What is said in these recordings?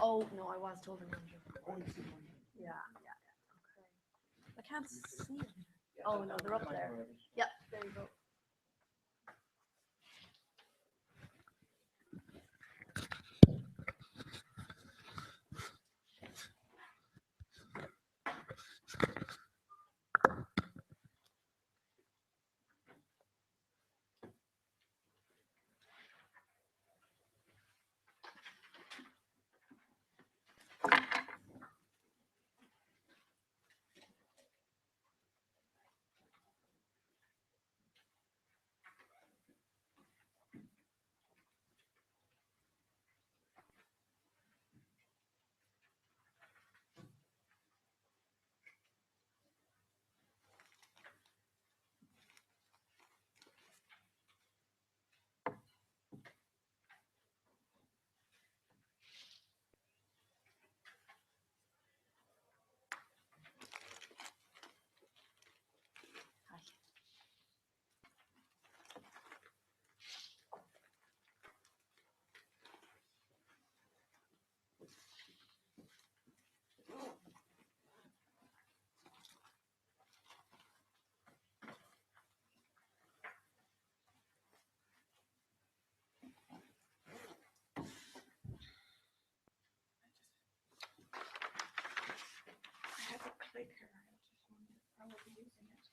Oh, no, I was told in Andrew. Only see one. Yeah. Okay. I can't see it. Oh, no, they're up there. Yep, there you go. I have a clicker. I will be using it.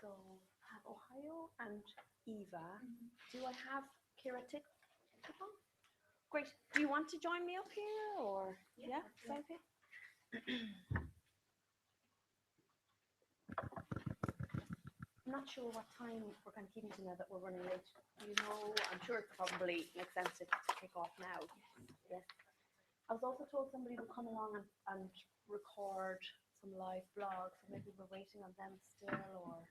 So I have Ohio and Eva. Do I have Kiratipong? Great. Do you want to join me up here or yeah? Is that okay? I'm not sure what time we're kind of keeping to now that we're running late. You know, I'm sure it probably makes sense to kick off now. Yes. I was also told somebody would come along and record some live blogs, so maybe we're waiting on them still, or.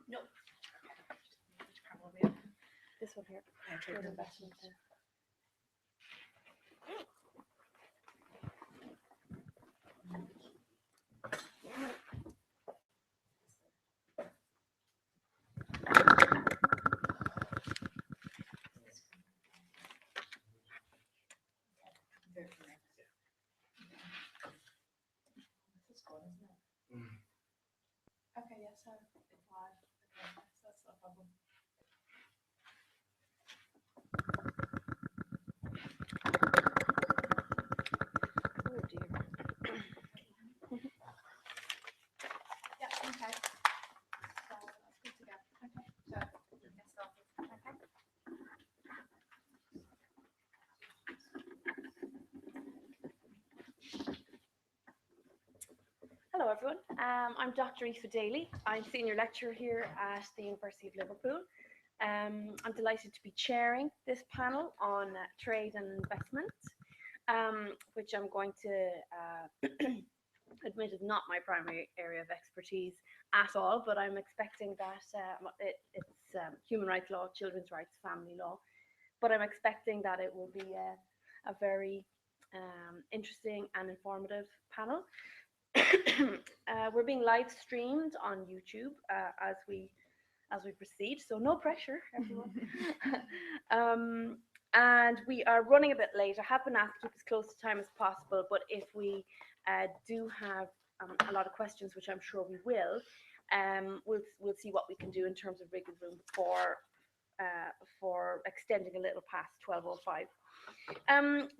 No. This one here. Good investment. Okay, yes, so it's live. Okay, so that's no problem. Oh dear. Hello everyone, I'm Dr. Aoife Daly. I'm Senior Lecturer here at the University of Liverpool. I'm delighted to be chairing this panel on trade and investment, which I'm going to admit is not my primary area of expertise at all, but I'm expecting that it's human rights law, children's rights, family law, but I'm expecting that it will be a very interesting and informative panel. We're being live streamed on YouTube as we proceed, so no pressure, everyone. And we are running a bit late. I have been asked to keep as close to time as possible, but if we do have a lot of questions, which I'm sure we will, we'll see what we can do in terms of rigging room for extending a little past 12:05.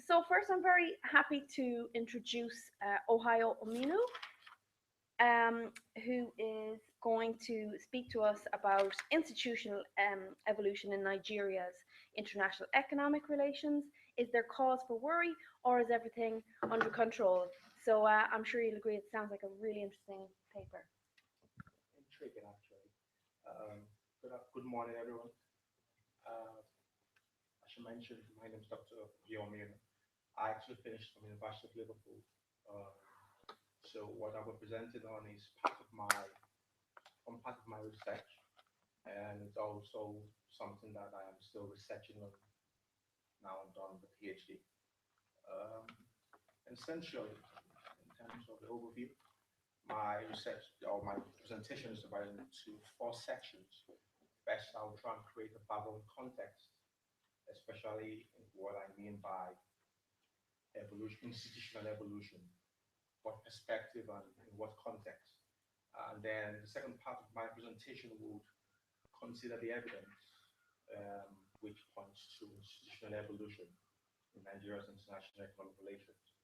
So first, I'm very happy to introduce Ominu, who is going to speak to us about institutional evolution in Nigeria's international economic relations. Is there cause for worry, or is everything under control? So I'm sure you'll agree it sounds like a really interesting paper. Intriguing, actually. Good morning, everyone. As you mentioned, my name is Dr. Ominu. I actually finished from the University of Liverpool. So what I will present on is part of my research, and it's also something that I am still researching on. Now I'm done with the PhD. Essentially, in terms of the overview, my research or my presentation is divided into 4 sections. First, I'll try and create a background context, especially what I mean by evolution, institutional evolution, what perspective and in what context. And then the second part of my presentation would consider the evidence which points to institutional evolution in Nigeria's international economic relations.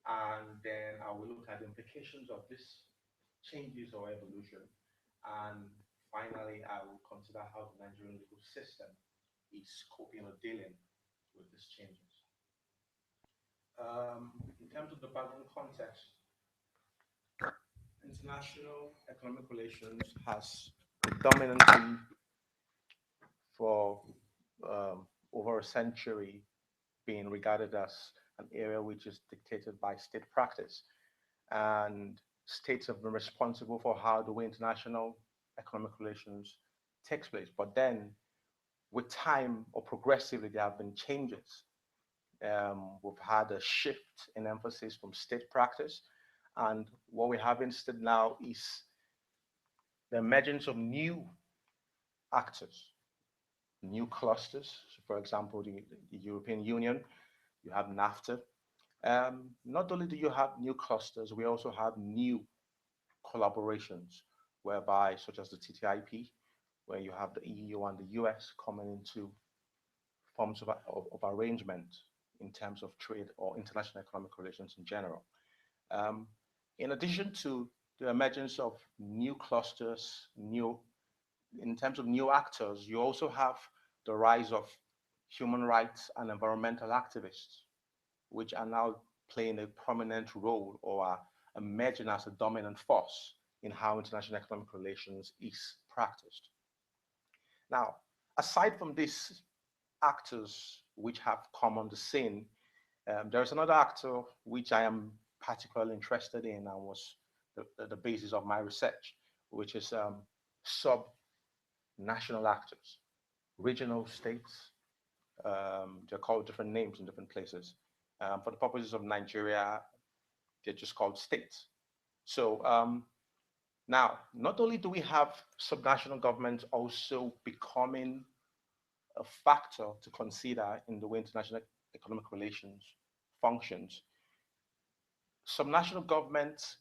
And then I will look at the implications of these changes or evolution. And finally, I will consider how the Nigerian legal system is coping or dealing with these changes. In terms of the background context, international economic relations has dominantly for over a century been regarded as an area which is dictated by state practice, and states have been responsible for how the way international economic relations takes place. But then with time or progressively there have been changes. We've had a shift in emphasis from state practice, and what we have instead now is the emergence of new actors, new clusters. So for example, the European Union, you have NAFTA. Not only do you have new clusters, we also have new collaborations, whereby, such as the TTIP, where you have the EU and the US coming into forms of arrangement in terms of trade or international economic relations in general. In addition to the emergence of new clusters, in terms of new actors, you also have the rise of human rights and environmental activists, which are now playing a prominent role or are emerging as a dominant force in how international economic relations is practiced. Now, aside from these actors which have come on the scene, there's another actor which I am particularly interested in and was the basis of my research, which is sub-national actors, regional states. They're called different names in different places. For the purposes of Nigeria, they're just called states. So now, not only do we have subnational governments also becoming a factor to consider in the way international economic relations functions, subnational governments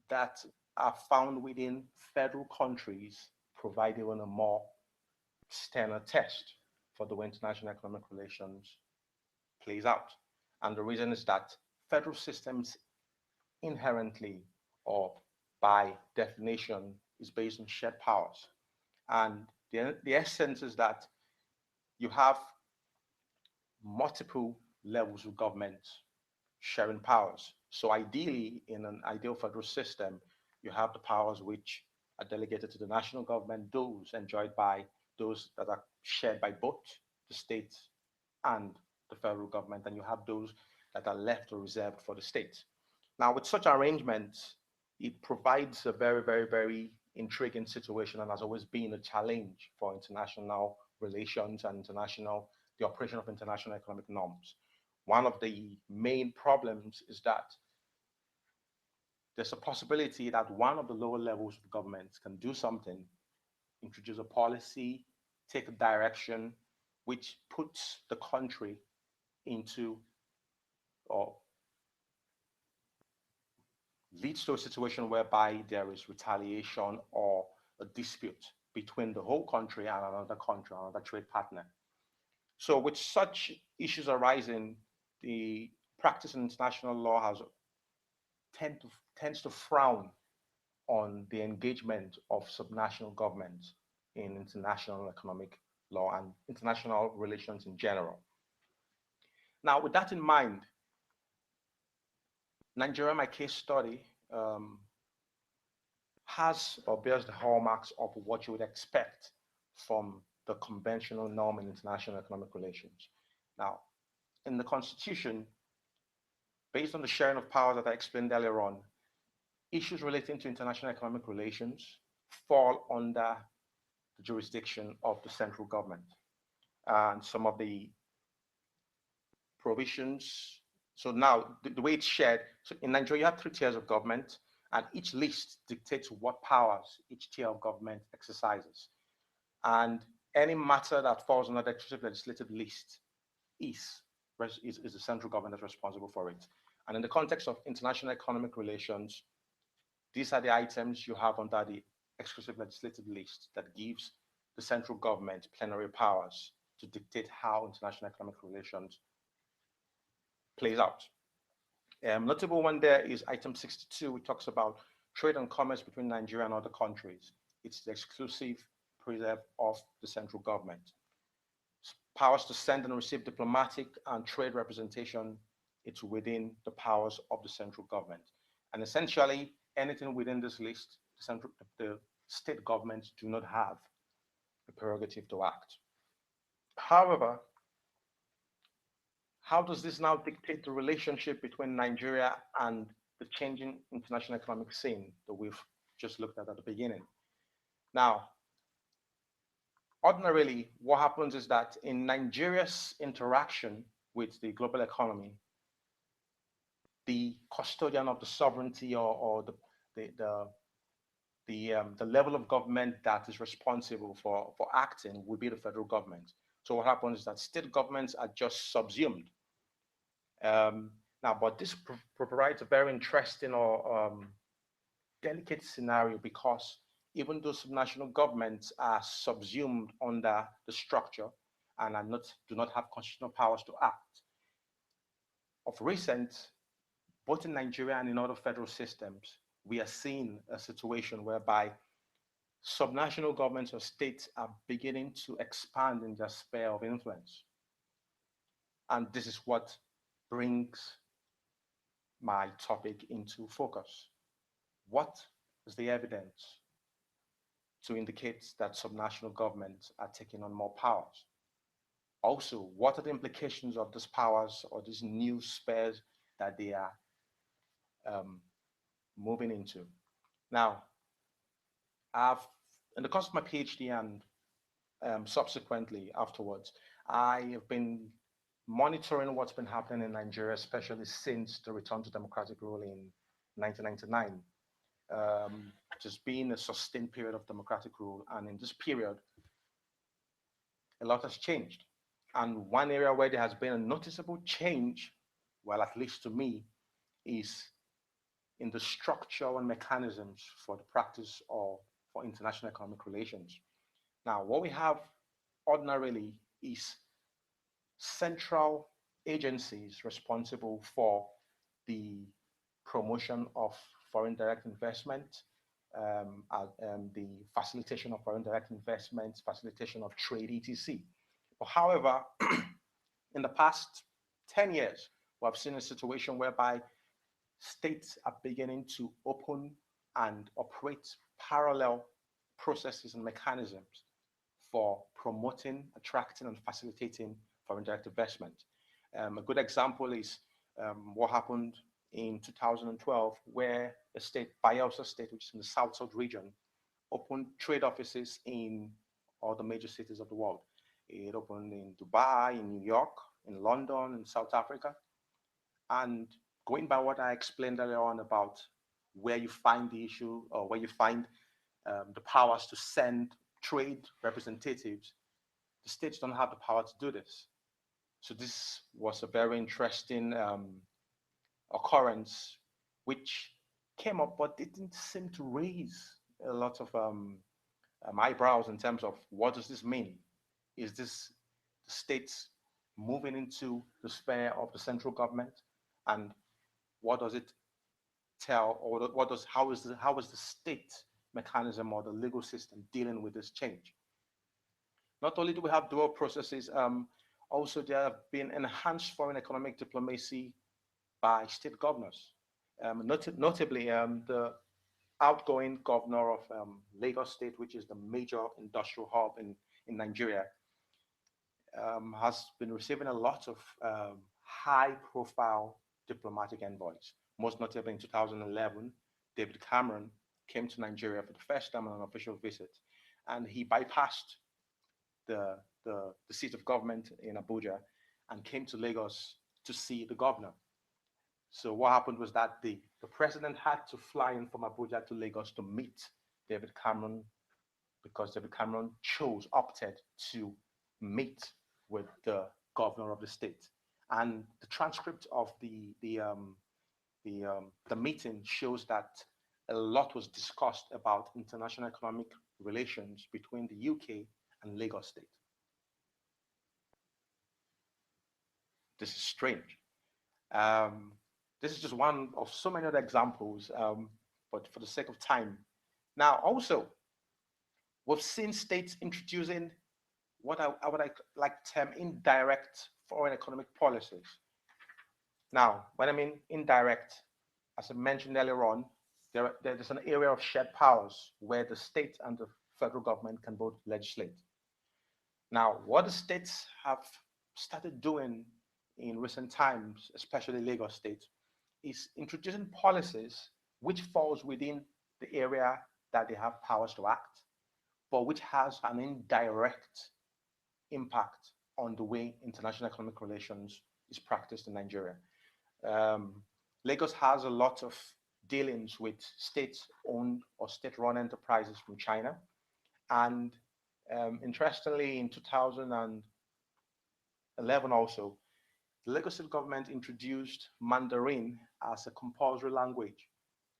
that are found within federal countries provide even a more sterner test for the way international economic relations plays out. And the reason is that federal systems inherently or by definition is based on shared powers. And the essence is that you have multiple levels of government sharing powers. So ideally, in an ideal federal system, you have the powers which are delegated to the national government, those enjoyed by those that are shared by both the state and the federal government, and you have those that are left or reserved for the state. Now, with such arrangements, it provides a very, very, very intriguing situation and has always been a challenge for international relations and the operation of international economic norms. One of the main problems is that there's a possibility that one of the lower levels of government can do something, introduce a policy, take a direction, which puts the country into or leads to a situation whereby there is retaliation or a dispute between the whole country and another trade partner. So with such issues arising, the practice in international law tends to frown on the engagement of subnational governments in international economic law and international relations in general. Now, with that in mind, Nigeria, my case study, has or bears the hallmarks of what you would expect from the conventional norm in international economic relations. Now, in the Constitution, based on the sharing of powers that I explained earlier on, issues relating to international economic relations fall under the jurisdiction of the central government. And some of the provisions, so now the way it's shared, so in Nigeria, you have 3 tiers of government, and each list dictates what powers each tier of government exercises. And any matter that falls under the exclusive legislative list is the central government that's responsible for it. And in the context of international economic relations, these are the items you have under the exclusive legislative list that gives the central government plenary powers to dictate how international economic relations plays out. Notable one there is item 62, which talks about trade and commerce between Nigeria and other countries. It's the exclusive preserve of the central government. Powers to send and receive diplomatic and trade representation, it's within the powers of the central government. And essentially, anything within this list, the state governments do not have the prerogative to act. However, how does this now dictate the relationship between Nigeria and the changing international economic scene that we've just looked at the beginning? Now, ordinarily, what happens is that in Nigeria's interaction with the global economy, the custodian of the sovereignty or the level of government that is responsible for acting would be the federal government. So what happens is that state governments are just subsumed. Now, but this provides a very interesting or delicate scenario, because even though subnational governments are subsumed under the structure and do not have constitutional powers to act, of recent, both in Nigeria and in other federal systems, we are seeing a situation whereby subnational governments or states are beginning to expand in their sphere of influence. And this is what brings my topic into focus. What is the evidence to indicate that subnational governments are taking on more powers? Also, what are the implications of these powers or these new spheres that they are moving into? Now, in the course of my PhD and subsequently afterwards, I have been monitoring what's been happening in Nigeria, especially since the return to democratic rule in 1999. There's been a sustained period of democratic rule, and in this period, a lot has changed. And one area where there has been a noticeable change, well, at least to me, is in the structure and mechanisms for the practice of for international economic relations. Now, what we have ordinarily is central agencies responsible for the promotion of foreign direct investment, the facilitation of foreign direct investments, facilitation of trade, etc. But however, in the past 10 years, we have seen a situation whereby states are beginning to open and operate parallel processes and mechanisms for promoting, attracting, and facilitating foreign direct investment. A good example is what happened in 2012, where the state, Bayelsa State, which is in the South region, opened trade offices in all the major cities of the world. It opened in Dubai, in New York, in London, in South Africa. And going by what I explained earlier on about where you find the issue or where you find the powers to send trade representatives, the states don't have the power to do this. So this was a very interesting occurrence which came up, but it didn't seem to raise a lot of eyebrows in terms of what does this mean? Is this the states moving into the sphere of the central government, and what does it tell, or how is the state mechanism or the legal system dealing with this change? Not only do we have dual processes, also there have been enhanced foreign economic diplomacy by state governors. Notably, the outgoing governor of Lagos State, which is the major industrial hub in Nigeria, has been receiving a lot of high-profile diplomatic envoys. Most notably in 2011, David Cameron came to Nigeria for the first time on an official visit, and he bypassed the seat of government in Abuja and came to Lagos to see the governor. So what happened was that the president had to fly in from Abuja to Lagos to meet David Cameron, because David Cameron opted to meet with the governor of the state. And the transcript of the meeting shows that a lot was discussed about international economic relations between the UK and Lagos State. This is strange. This is just one of so many other examples, but for the sake of time. Now, also, we've seen states introducing what I would like to term indirect foreign economic policies. Now, when I mean indirect, as I mentioned earlier on, there's an area of shared powers where the state and the federal government can both legislate. Now, what the states have started doing in recent times, especially Lagos State, is introducing policies which falls within the area that they have powers to act, but which has an indirect impact on the way international economic relations is practiced in Nigeria. Lagos has a lot of dealings with state-owned or state-run enterprises from China. And interestingly, in 2011 also, the Lagos State government introduced Mandarin as a compulsory language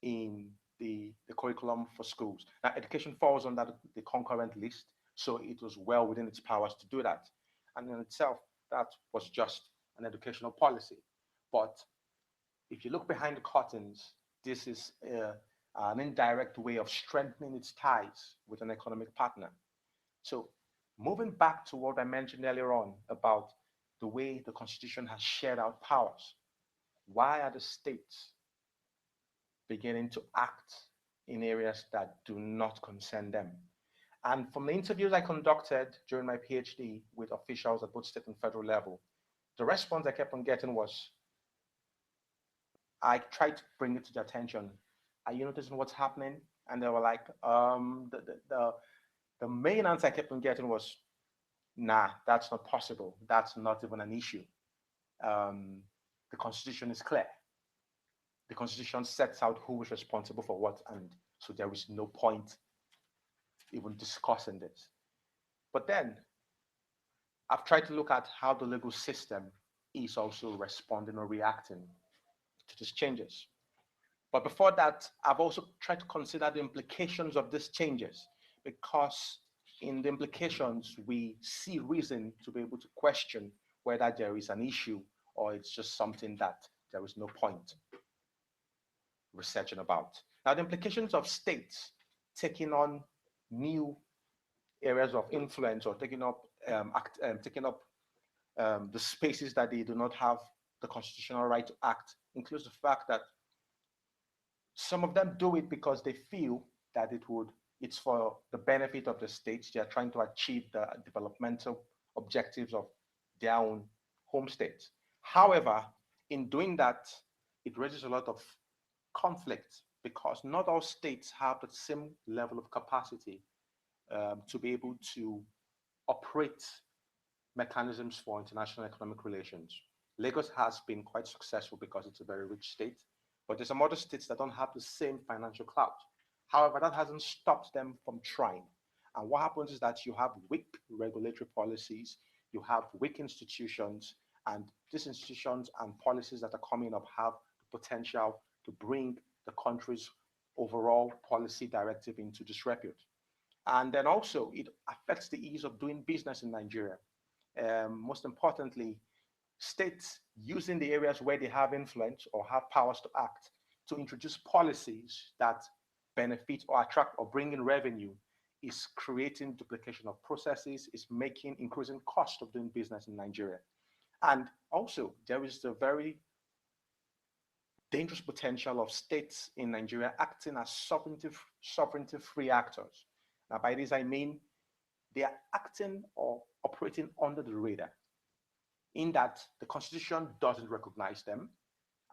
in the curriculum for schools. Now, education falls under the concurrent list, so it was well within its powers to do that. And in itself, that was just an educational policy. But if you look behind the curtains, this is an indirect way of strengthening its ties with an economic partner. So moving back to what I mentioned earlier on about the way the Constitution has shared out powers, why are the states beginning to act in areas that do not concern them? And from the interviews I conducted during my PhD with officials at both state and federal level, the response I kept on getting was, I tried to bring it to their attention. Are you noticing what's happening? And they were like, the main answer I kept on getting was, nah, that's not possible. That's not even an issue. The Constitution is clear. The Constitution sets out who is responsible for what, and so there is no point even discussing this. But then I've tried to look at how the legal system is also responding or reacting to these changes. But before that, I've also tried to consider the implications of these changes, because in the implications, we see reason to be able to question whether there is an issue or it's just something that there is no point researching about. Now, the implications of states taking on new areas of influence or taking up the spaces that they do not have the constitutional right to act includes the fact that Some of them do it because they feel that it's for the benefit of the states. They are trying to achieve the developmental objectives of their own home states. However, in doing that, it raises a lot of conflict because not all states have the same level of capacity to be able to operate mechanisms for international economic relations. Lagos has been quite successful because it's a very rich state, but there's some other states that don't have the same financial clout. However, that hasn't stopped them from trying. And what happens is that you have weak regulatory policies, you have weak institutions, and these institutions and policies that are coming up have the potential to bring the country's overall policy directive into disrepute. And then also, it affects the ease of doing business in Nigeria. Most importantly, states using the areas where they have influence or have powers to act to introduce policies that benefit or attract or bring in revenue is creating duplication of processes, is making increasing cost of doing business in Nigeria. And also, there is the very dangerous potential of states in Nigeria acting as sovereignty-free actors. Now, by this, I mean they are acting or operating under the radar, in that the Constitution doesn't recognize them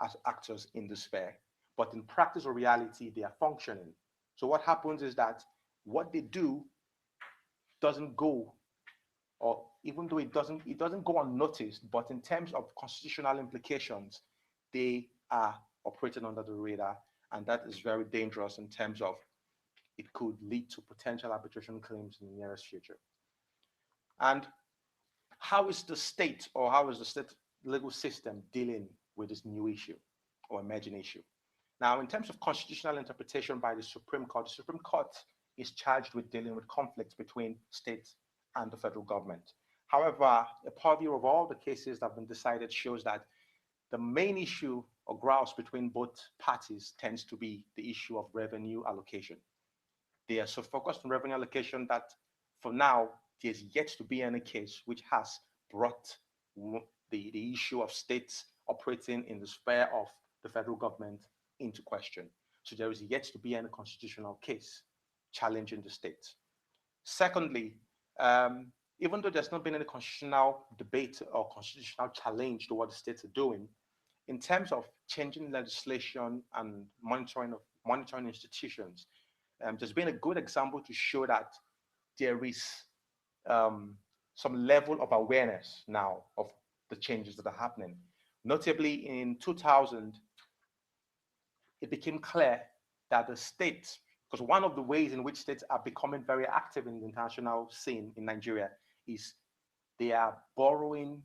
as actors in the sphere, but in practice or reality, they are functioning. So what happens is that what they do doesn't go, or even though it doesn't go unnoticed, but in terms of constitutional implications, they are operating under the radar, and that is very dangerous in terms of it could lead to potential arbitration claims in the nearest future. And how is the state, or how is the state legal system dealing with this new issue or emerging issue? Now, in terms of constitutional interpretation by the Supreme Court is charged with dealing with conflicts between states and the federal government. However, a purview of all the cases that have been decided shows that the main issue or grouse between both parties tends to be the issue of revenue allocation. They are so focused on revenue allocation that for now, there's yet to be any case which has brought the issue of states operating in the sphere of the federal government into question. So there is yet to be any constitutional case challenging the states. Secondly, even though there's not been any constitutional debate or constitutional challenge to what the states are doing, in terms of changing legislation and monitoring institutions, there's been a good example to show that there is some level of awareness now of the changes that are happening. Notably, in 2000, it became clear that the states, because one of the ways in which states are becoming very active in the international scene in Nigeria is they are borrowing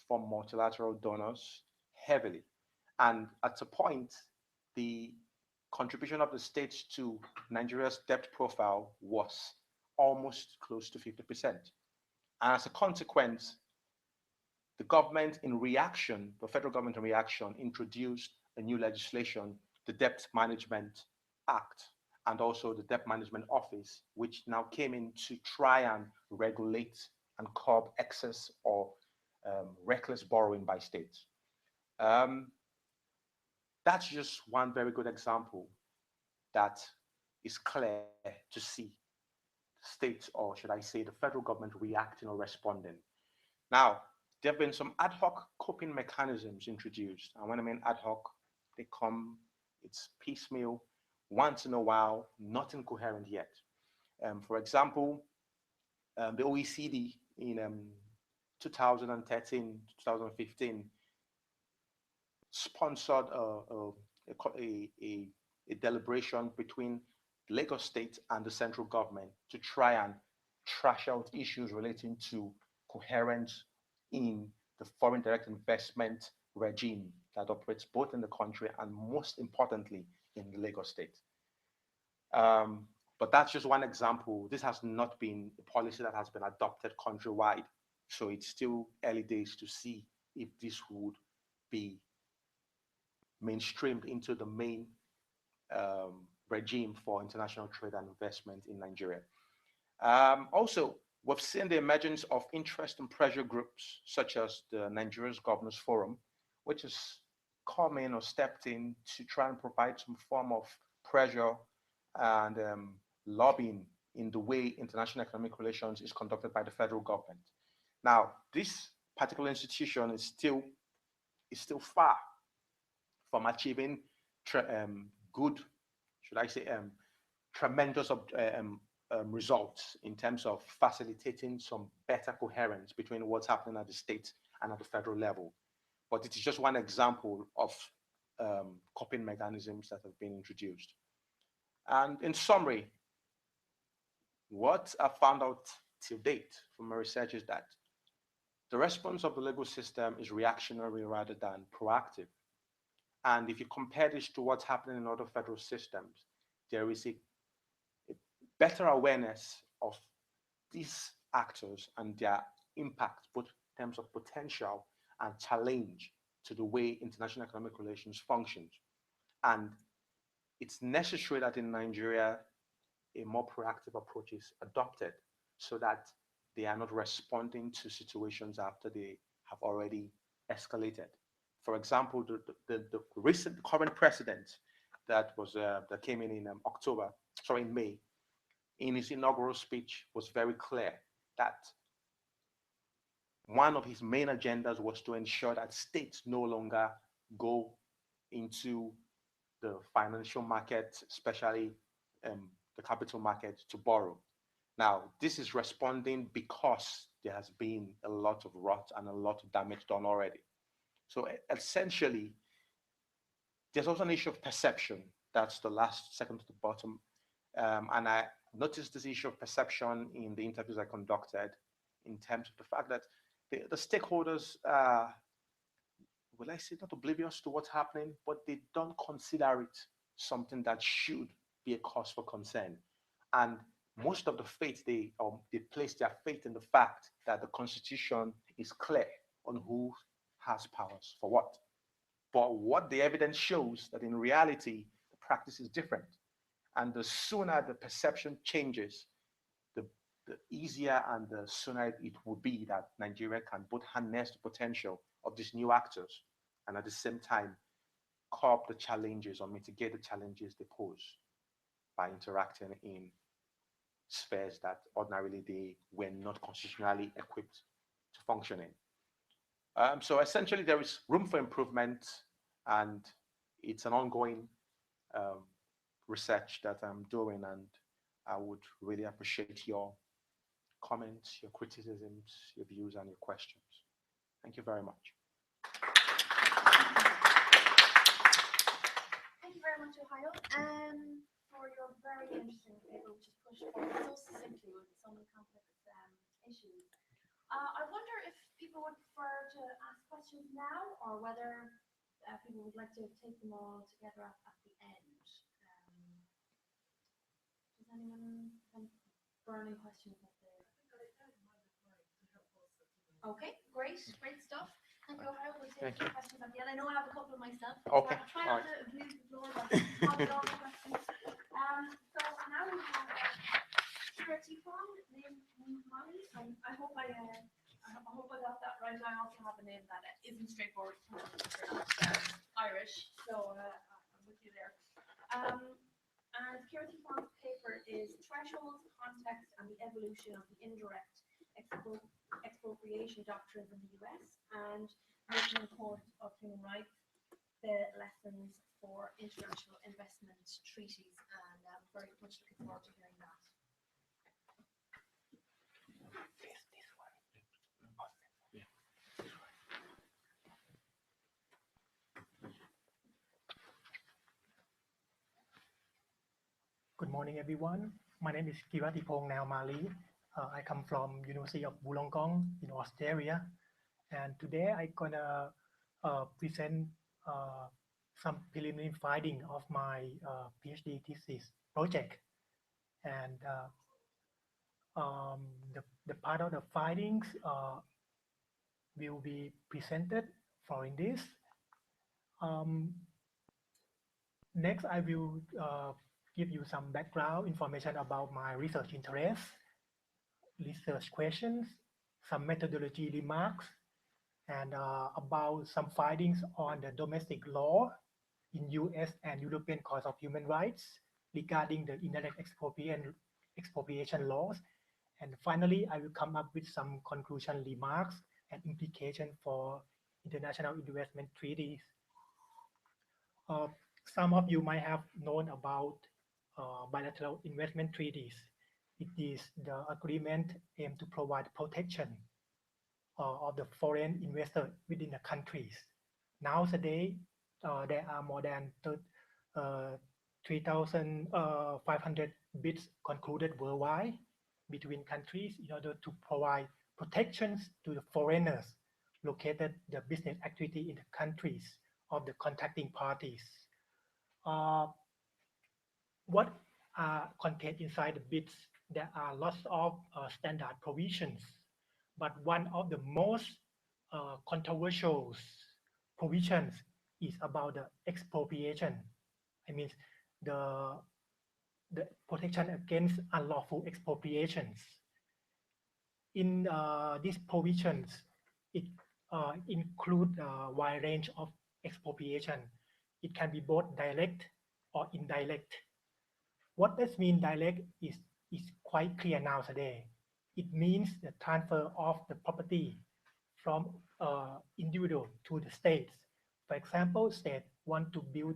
from multilateral donors heavily. And at a point, the contribution of the states to Nigeria's debt profile was almost close to 50%. And as a consequence, the government in reaction, the federal government in reaction, introduced a new legislation, the Debt Management Act, and also the Debt Management Office, which now came in to try and regulate and curb excess or reckless borrowing by states. That's just one very good example that is clear to see states, or should I say the federal government, reacting or responding. Now, there have been some ad hoc coping mechanisms introduced. And when I mean ad hoc, they come, it's piecemeal, once in a while, nothing coherent yet. For example, the OECD in 2013, 2015 sponsored a deliberation between Lagos State and the central government to try and trash out issues relating to coherence in the foreign direct investment regime that operates both in the country and most importantly in the Lagos State. But that's just one example. This has not been a policy that has been adopted countrywide. So it's still early days to see if this would be mainstreamed into the main regime for international trade and investment in Nigeria. Also, we've seen the emergence of interest and pressure groups such as the Nigeria's Governors Forum, which is come in or stepped in to try and provide some form of pressure and lobbying in the way international economic relations is conducted by the federal government. Now, this particular institution is still far from achieving good, should I say, tremendous results in terms of facilitating some better coherence between what's happening at the state and at the federal level. But it is just one example of coping mechanisms that have been introduced. And in summary, what I found out till date from my research is that the response of the legal system is reactionary rather than proactive. And if you compare this to what's happening in other federal systems, there is a better awareness of these actors and their impact, both in terms of potential and challenge to the way international economic relations functions. And it's necessary that in Nigeria, a more proactive approach is adopted so that they are not responding to situations after they have already escalated. For example, the recent current president that came in May, in his inaugural speech was very clear that one of his main agendas was to ensure that states no longer go into the financial market, especially the capital market, to borrow. Now, this is responding because there has been a lot of rot and a lot of damage done already. So essentially, there's also an issue of perception. That's the second to the bottom. And I noticed this issue of perception in the interviews I conducted in terms of the fact that the stakeholders are, will I say, not oblivious to what's happening, but they don't consider it something that should be a cause for concern. And most of the faith, they place their faith in the fact that the Constitution is clear on who has powers for what. But what the evidence shows that in reality, the practice is different. And the sooner the perception changes, the easier and the sooner it would be that Nigeria can both harness the potential of these new actors and at the same time curb the challenges or mitigate the challenges they pose by interacting in spheres that ordinarily they were not constitutionally equipped to function in. So essentially there is room for improvement, and it's an ongoing research that I'm doing, and I would really appreciate your comments, your criticisms, your views, and your questions. Thank you very much. Thank you very much, Ohio, for your very interesting paper, which is pushed forward so succinctly with so many complex issues. I wonder if people would prefer to ask questions now, or whether people would like to take them all together at the end. Does anyone have burning questions up there? Okay, great stuff. Thank you, Ohio. We'll take some questions at the end. I know I have a couple of myself. Okay. Try not to abuse the floor, but I'll get all the questions. So now we have Kiratipong, Naewmalee. I hope I got that right. I also have a name that isn't straightforward to pronounce. Irish, so I'm with you there. And Kiratipong's paper is Thresholds, Context, and the Evolution of the Indirect Expropriation Doctrines in the US, and European Court of Human Rights, the lessons for international investment treaties, and I'm very much looking forward to hearing that. Good morning, everyone. My name is Kiratipong Naewmalee. I come from University of Wollongong in Australia, and today I'm gonna present some preliminary finding of my PhD thesis project. And the part of the findings will be presented following this. Next, I will give you some background information about my research interests, research questions, some methodology remarks, and about some findings on the domestic law in US and European Court of Human Rights regarding the indirect expropriation laws. And finally, I will come up with some conclusion remarks and implications for international investment treaties. Some of you might have known about bilateral investment treaties. It is the agreement aimed to provide protection of the foreign investor within the countries. Nowadays, there are more than 3,500 bids concluded worldwide between countries in order to provide protections to the foreigners located the business activity in the countries of the contracting parties. What are contained inside the bids? There are lots of standard provisions, but one of the most controversial provisions is about the expropriation. I mean, the protection against unlawful expropriations. In these provisions, it includes a wide range of expropriation. It can be both direct or indirect. What does mean direct is quite clear now today. It means the transfer of the property from individual to the states. For example, state want to build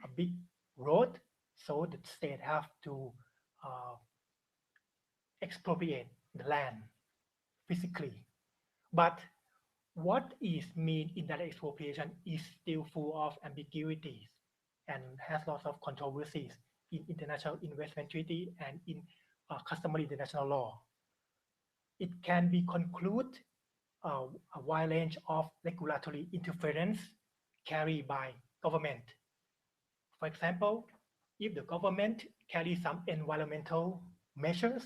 a big road, so the state have to expropriate the land physically. But what is mean indirect expropriation is still full of ambiguities and has lots of controversies in international investment treaty and in customary international law. It can be concluded a wide range of regulatory interference carried by government. For example, if the government carries some environmental measures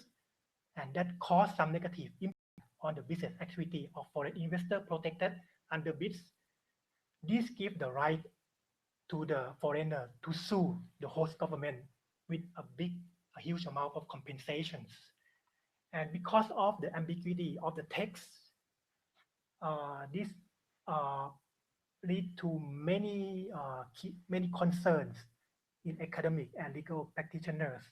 and that cause some negative impact on the business activity of foreign investor protected under BIDs, this gives the right to the foreigner to sue the host government with a huge amount of compensations. And because of the ambiguity of the text, this lead to many concerns in academic and legal practitioners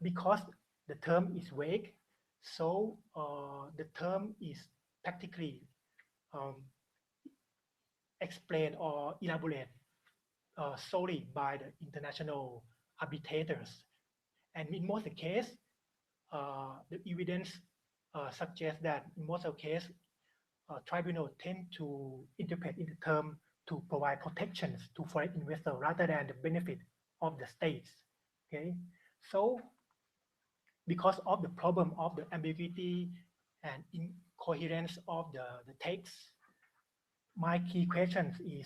because the term is vague. So the term is practically explained or elaborated solely by the international arbitrators. And in most of the case, the evidence suggests that in most of the case, tribunal tend to interpret in the term to provide protections to foreign investors rather than the benefit of the states. Okay, so because of the problem of the ambiguity and incoherence of the text, my key questions is,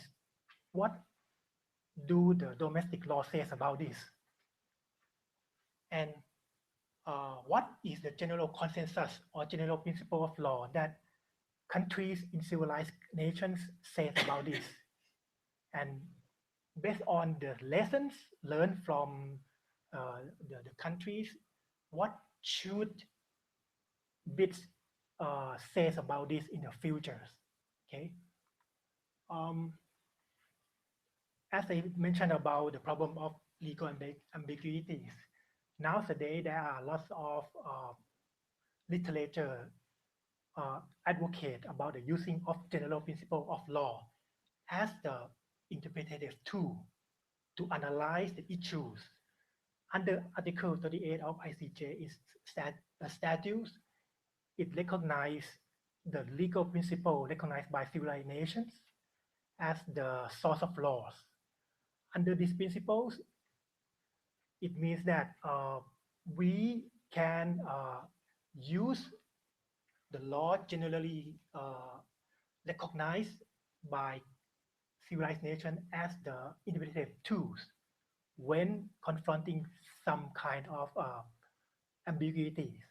what do the domestic law says about this? And what is the general consensus or general principle of law that countries in civilized nations say about this? And based on the lessons learned from the countries, what should BIDs say about this in the future? Okay. As I mentioned about the problem of legal ambiguities, nowadays there are lots of literature advocate about the using of general principle of law as the interpretative tool to analyze the issues. Under Article 38 of ICJ statutes, it recognizes the legal principle recognized by civilized nations as the source of laws. Under these principles, it means that we can use the law generally recognized by civilized nations as the interpretative tools when confronting some kind of ambiguities.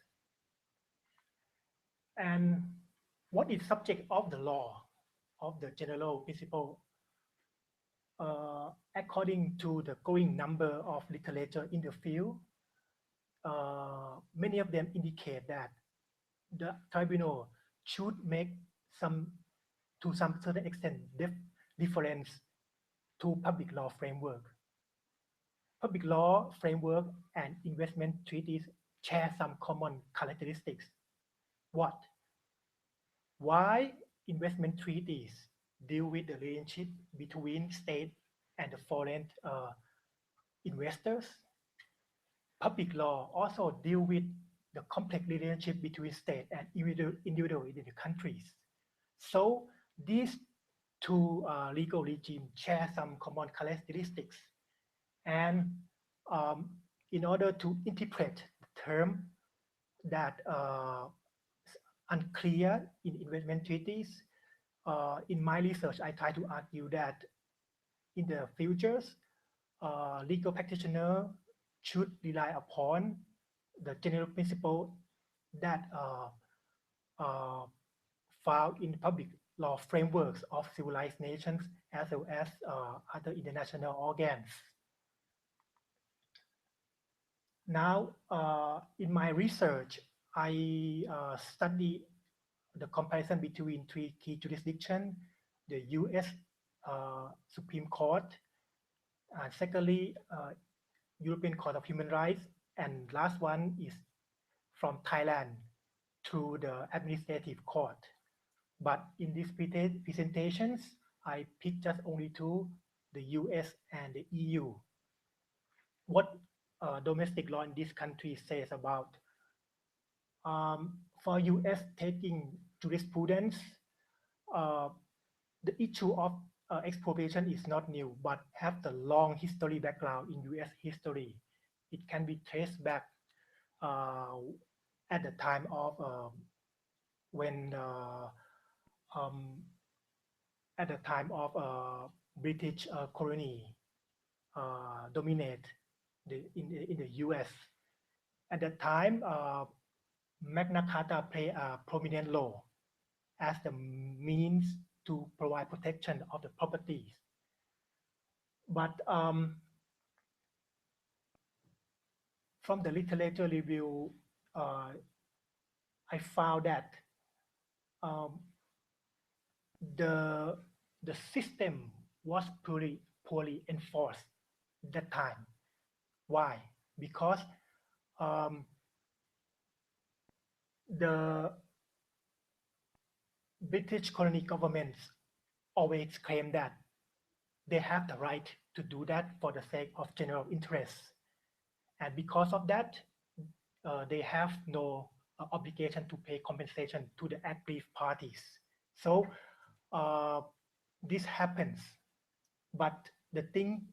And what is subject of the law of the general principle? According to the growing number of literature in the field, many of them indicate that the tribunal should make to some certain extent difference to public law framework. Public law framework and investment treaties share some common characteristics. What? Why investment treaties deal with the relationship between state and the foreign investors? Public law also deal with the complex relationship between state and individual in the countries. So these two legal regimes share some common characteristics. And in order to interpret the term that unclear in investment treaties, in my research, I try to argue that in the futures, legal practitioner should rely upon the general principle that found in public law frameworks of civilized nations as well as other international organs. Now, in my research, I study the comparison between three key jurisdictions: the U.S. Supreme Court, secondly, European Court of Human Rights, and last one is from Thailand to the Administrative Court. But in these presentations, I picked just only two, the US and the EU. What domestic law in this country says about for US taking jurisprudence, the issue of expropriation is not new, but have the long history background in US history. It can be traced back at the time of when at the time of British colony dominate in the US. At that time, Magna Carta played a prominent role as the means to provide protection of the properties. But from the literature review, I found that the system was poorly enforced that time. Why? Because the British colony governments always claim that they have the right to do that for the sake of general interest. And because of that, they have no obligation to pay compensation to the aggrieved parties. So this happens. But the thing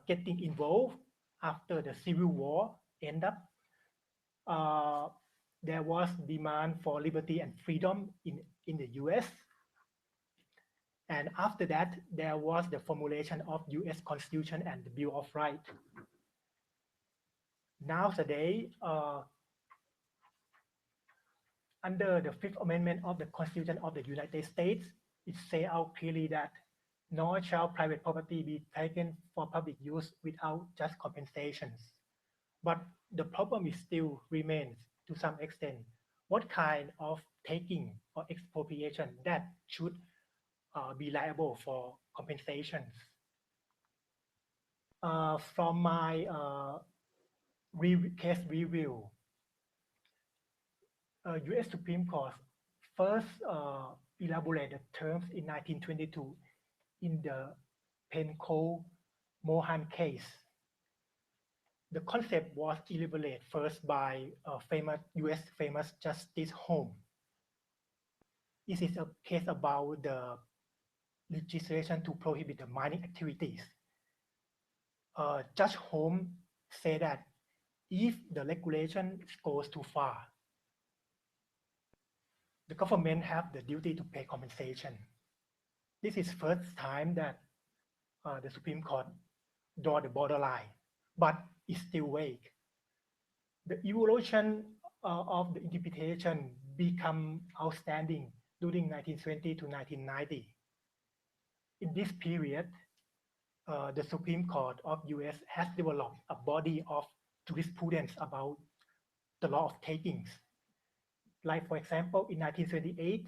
getting involved after the Civil War ended up, there was demand for liberty and freedom in the US. And after that, there was the formulation of US Constitution and the Bill of Rights. Nowadays, under the Fifth Amendment of the Constitution of the United States, it says out clearly that nor shall private property be taken for public use without just compensations. But the problem is still remains to some extent. What kind of taking or expropriation that should be liable for compensations? From my case review, U.S. Supreme Court first elaborated terms in 1922 in the Penco-Mohan case. The concept was elaborated first by U.S. famous Justice Holmes. This is a case about the legislation to prohibit the mining activities. Judge Holmes said that if the regulation goes too far, the government have the duty to pay compensation. This is first time that the Supreme Court draw the borderline, but it's still vague. The evolution of the interpretation become outstanding during 1920 to 1990. In this period, the Supreme Court of US has developed a body of jurisprudence about the law of takings. Like for example, in 1978,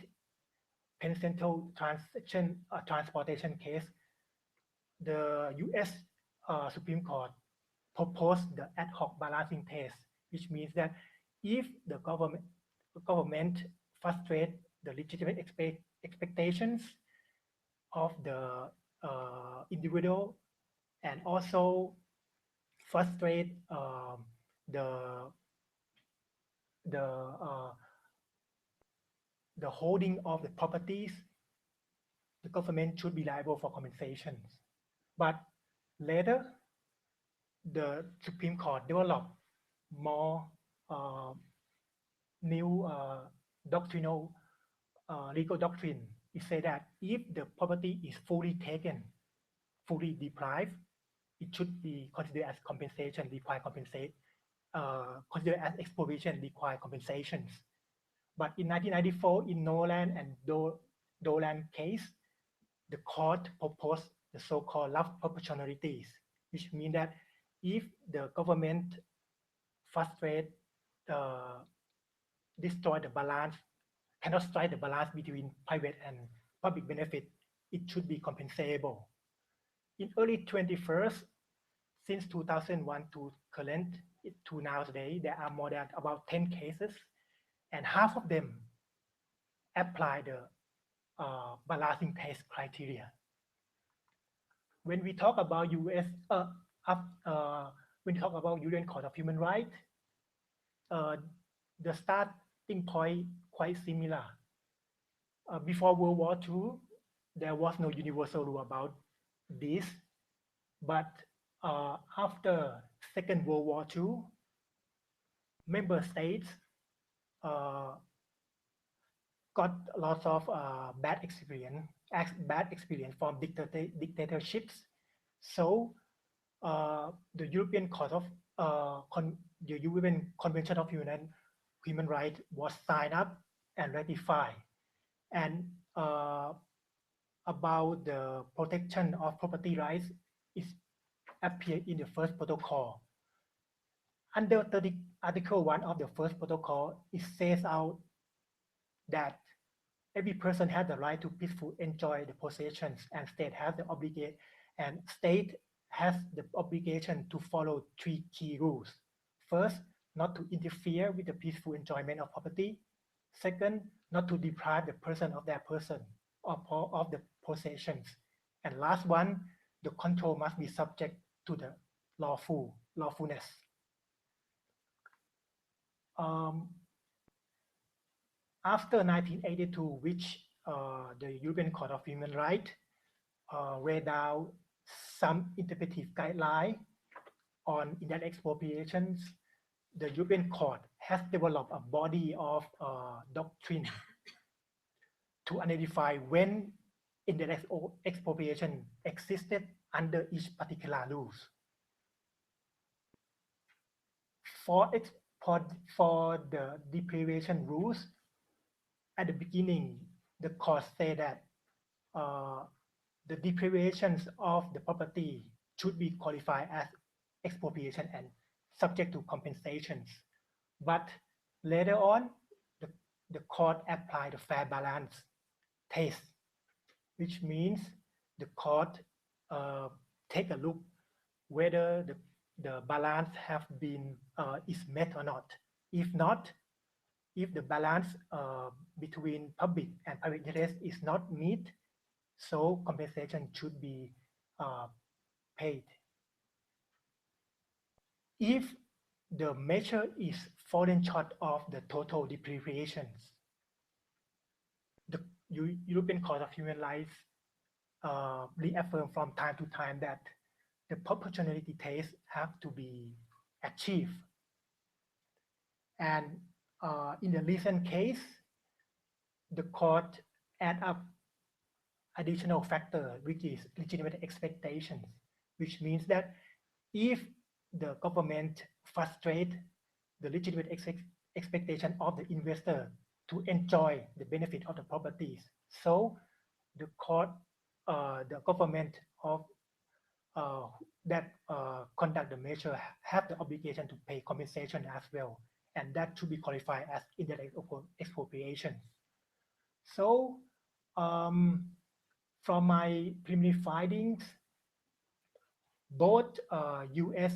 Penn Central transportation case, the U.S. Supreme Court proposed the ad hoc balancing test, which means that if the government frustrate the legitimate expectations of the individual and also frustrate the the uh, the holding of the properties, the government should be liable for compensations. But later, the Supreme Court developed more new doctrinal legal doctrine. It said that if the property is fully taken, fully deprived, it should be considered as compensation, require compensate, considered as expropriation, require compensations. But in 1994, in Nolan and Dolan case, the court proposed the so-called love proportionalities, which means that if the government frustrate, destroy the balance, cannot strike the balance between private and public benefit, it should be compensable. In early 21st, since 2001 to current to now today, there are more than about 10 cases, and half of them apply the balancing test criteria. When we talk about when we talk about UN Court of Human Rights, the starting point quite similar. Before World War II, there was no universal rule about this, but after Second World War II, member states got lots of bad experience from dictatorships. So the European Court of the European Convention of Human Rights was signed up and ratified, and about the protection of property rights is appeared in the first protocol. Under Article 1 of the first protocol, it says out that every person has the right to peacefully enjoy the possessions, and state has the obligation to follow three key rules. First, not to interfere with the peaceful enjoyment of property. Second, not to deprive the person of their person or of the possessions. And last one, the control must be subject to the lawfulness. After 1982, which the European Court of Human Rights laid out some interpretive guidelines on indirect expropriations, the European Court has developed a body of doctrine to identify when indirect expropriation existed under each particular rules. For the deprivation rules, at the beginning, the court said that the deprivations of the property should be qualified as expropriation and subject to compensations. But later on, the court applied the fair balance test, which means the court take a look whether the balance have been is met or not. If not, if the balance between public and private interest is not met, so compensation should be paid. If the measure is fallen short of the total deprivations, the European Court of Human Rights reaffirmed from time to time that the proportionality test have to be achieved. And in the recent case, the court add up additional factor, which is legitimate expectations, which means that if the government frustrate the legitimate expectation of the investor to enjoy the benefit of the properties, so the court, the government of that conduct the measure have the obligation to pay compensation as well. and that should be qualified as indirect expropriation. So from my preliminary findings, both US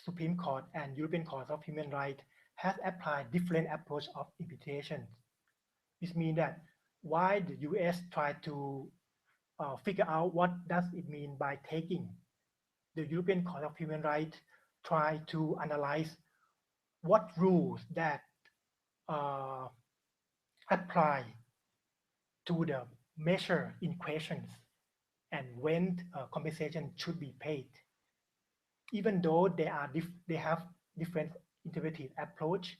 Supreme Court and European Court of Human Rights has applied different approach of imputation. This means that why the US try to figure out what does it mean by taking, the European Court of Human Rights try to analyze what rules that apply to the measure in questions and when compensation should be paid. Even though they have different interpretive approach,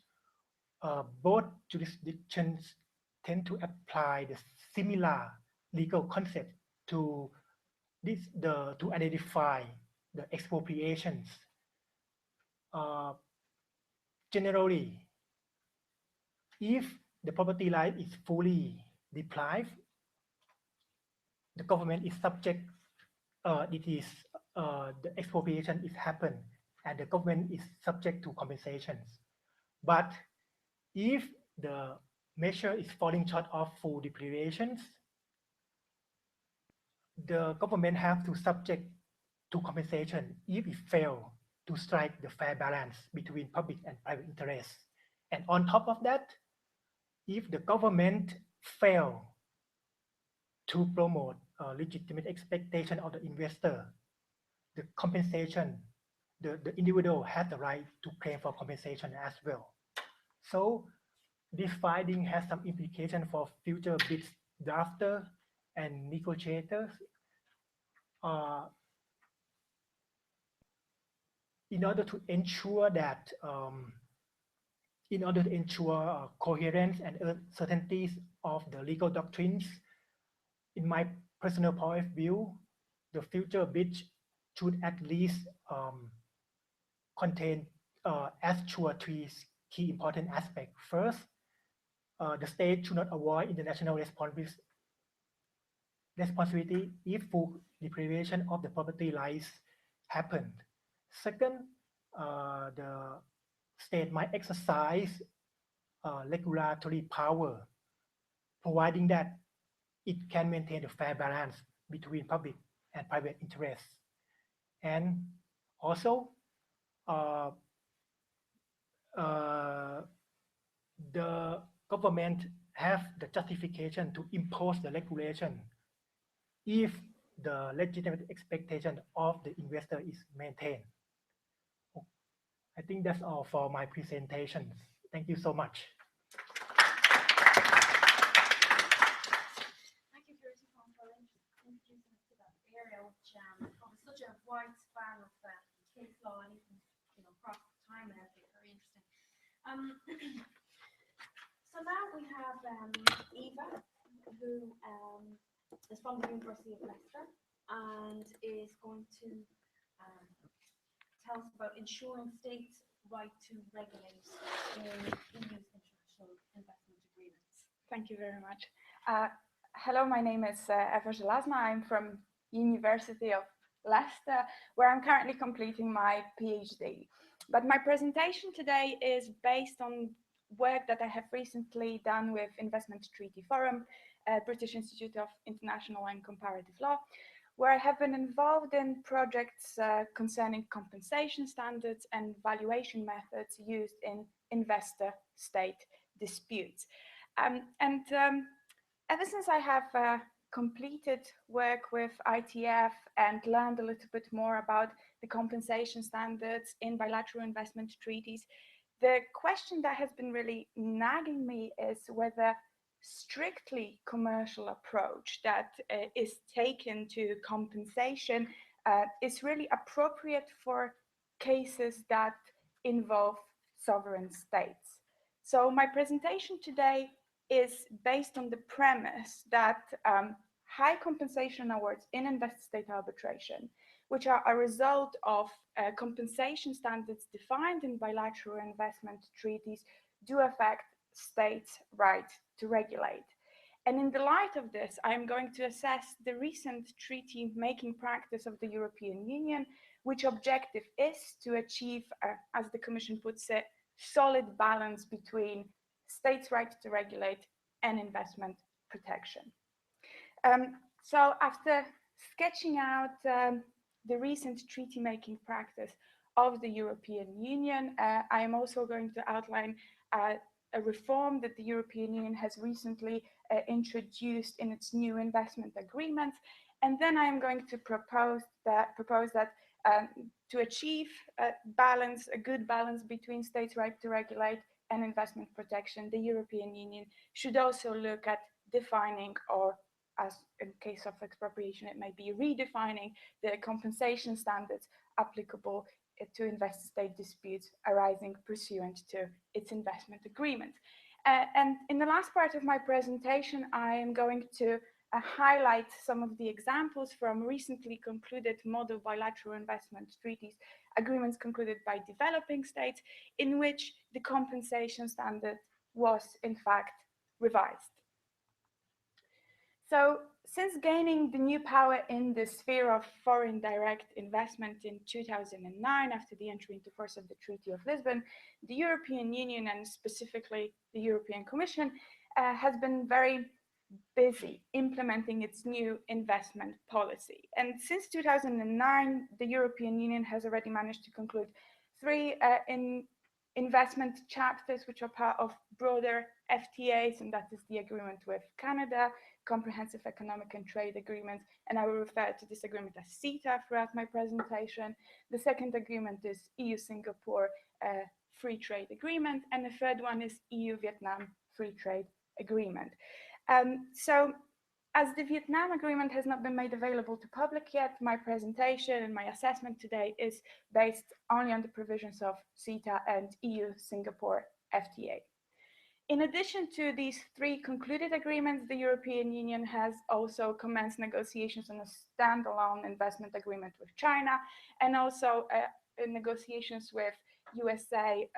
both jurisdictions tend to apply the similar legal concept to to identify the expropriations. Generally, if the property right is fully deprived, the government is subject. The expropriation is happen, and the government is subject to compensations. But if the measure is falling short of full deprivations, the government have to subject to compensation if it fail to strike the fair balance between public and private interests. And on top of that, if the government fail to promote legitimate expectation of the investor, the compensation, the individual has the right to claim for compensation as well. So this finding has some implication for future bids drafter and negotiators. In order to ensure that, coherence and certainties of the legal doctrines, in my personal point of view, the future bids should at least contain three key important aspects. First, the state should not avoid international responsibility if full deprivation of the property rights happened. Second, the state might exercise regulatory power, providing that it can maintain a fair balance between public and private interests. And also, the government have the justification to impose the regulation if the legitimate expectation of the investor is maintained. I think that's all for my presentation. Thank you so much. Thank you, Kiratipong, for introducing us to that area, which covers such a wide span of case law and even, across time and everything. Very interesting. So now we have Eva, who is from the University of Leicester and is going to tell us about ensuring states' right to regulate in EU's international investment agreements. Thank you very much. Hello, my name is Eva Zelazna. I'm from University of Leicester, where I'm currently completing my PhD. But my presentation today is based on work that I have recently done with Investment Treaty Forum, British Institute of International and Comparative Law, where I have been involved in projects concerning compensation standards and valuation methods used in investor-state disputes. Ever since I have completed work with ITF and learned a little bit more about the compensation standards in bilateral investment treaties, the question that has been really nagging me is whether strictly commercial approach that is taken to compensation is really appropriate for cases that involve sovereign states. So my presentation today is based on the premise that high compensation awards in investor-state arbitration, which are a result of compensation standards defined in bilateral investment treaties, do affect states' right to regulate. And in the light of this, I'm going to assess the recent treaty-making practice of the European Union, which objective is to achieve, as the Commission puts it, solid balance between states' right to regulate and investment protection. So after sketching out the recent treaty-making practice of the European Union, I am also going to outline a reform that the European Union has recently introduced in its new investment agreements. And then I am going to propose that to achieve a good balance between states' right to regulate and investment protection, the European Union should also look at defining, or as in case of expropriation, it may be redefining the compensation standards applicable to investor-state disputes arising pursuant to its investment agreement. And in the last part of my presentation, I am going to highlight some of the examples from recently concluded model bilateral investment treaties, agreements concluded by developing states, in which the compensation standard was in fact revised. So, since gaining the new power in the sphere of foreign direct investment in 2009, after the entry into force of the Treaty of Lisbon, the European Union, and specifically the European Commission, has been very busy implementing its new investment policy. And since 2009, the European Union has already managed to conclude 3 investment chapters, which are part of broader FTAs, and that is the agreement with Canada, Comprehensive Economic and Trade Agreement, and I will refer to this agreement as CETA throughout my presentation. The second agreement is EU-Singapore Free Trade Agreement, and the third one is EU-Vietnam Free Trade Agreement. So, as the Vietnam agreement has not been made available to public yet, my presentation and my assessment today is based only on the provisions of CETA and EU-Singapore FTA. In addition to these 3 concluded agreements, the European Union has also commenced negotiations on a standalone investment agreement with China, and also negotiations with USA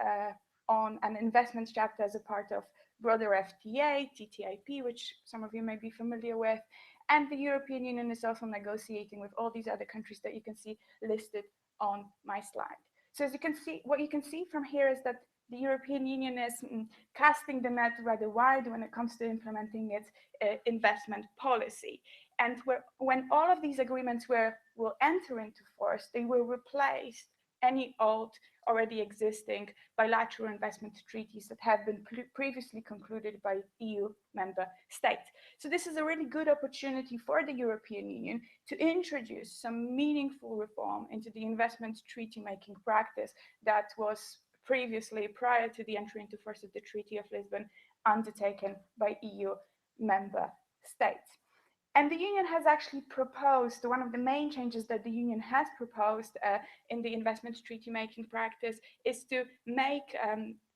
on an investment chapter as a part of broader FTA, TTIP, which some of you may be familiar with. And the European Union is also negotiating with all these other countries that you can see listed on my slide. So as you can see, what you can see from here is that the European Union is casting the net rather wide when it comes to implementing its investment policy. And when all of these agreements will enter into force, they will replace any old, already existing bilateral investment treaties that have been previously concluded by EU member states. So this is a really good opportunity for the European Union to introduce some meaningful reform into the investment treaty-making practice that was previously, prior to the entry into force of the Treaty of Lisbon, undertaken by EU member states. And the Union has actually proposed, one of the main changes that the Union has proposed in the investment treaty-making practice is to make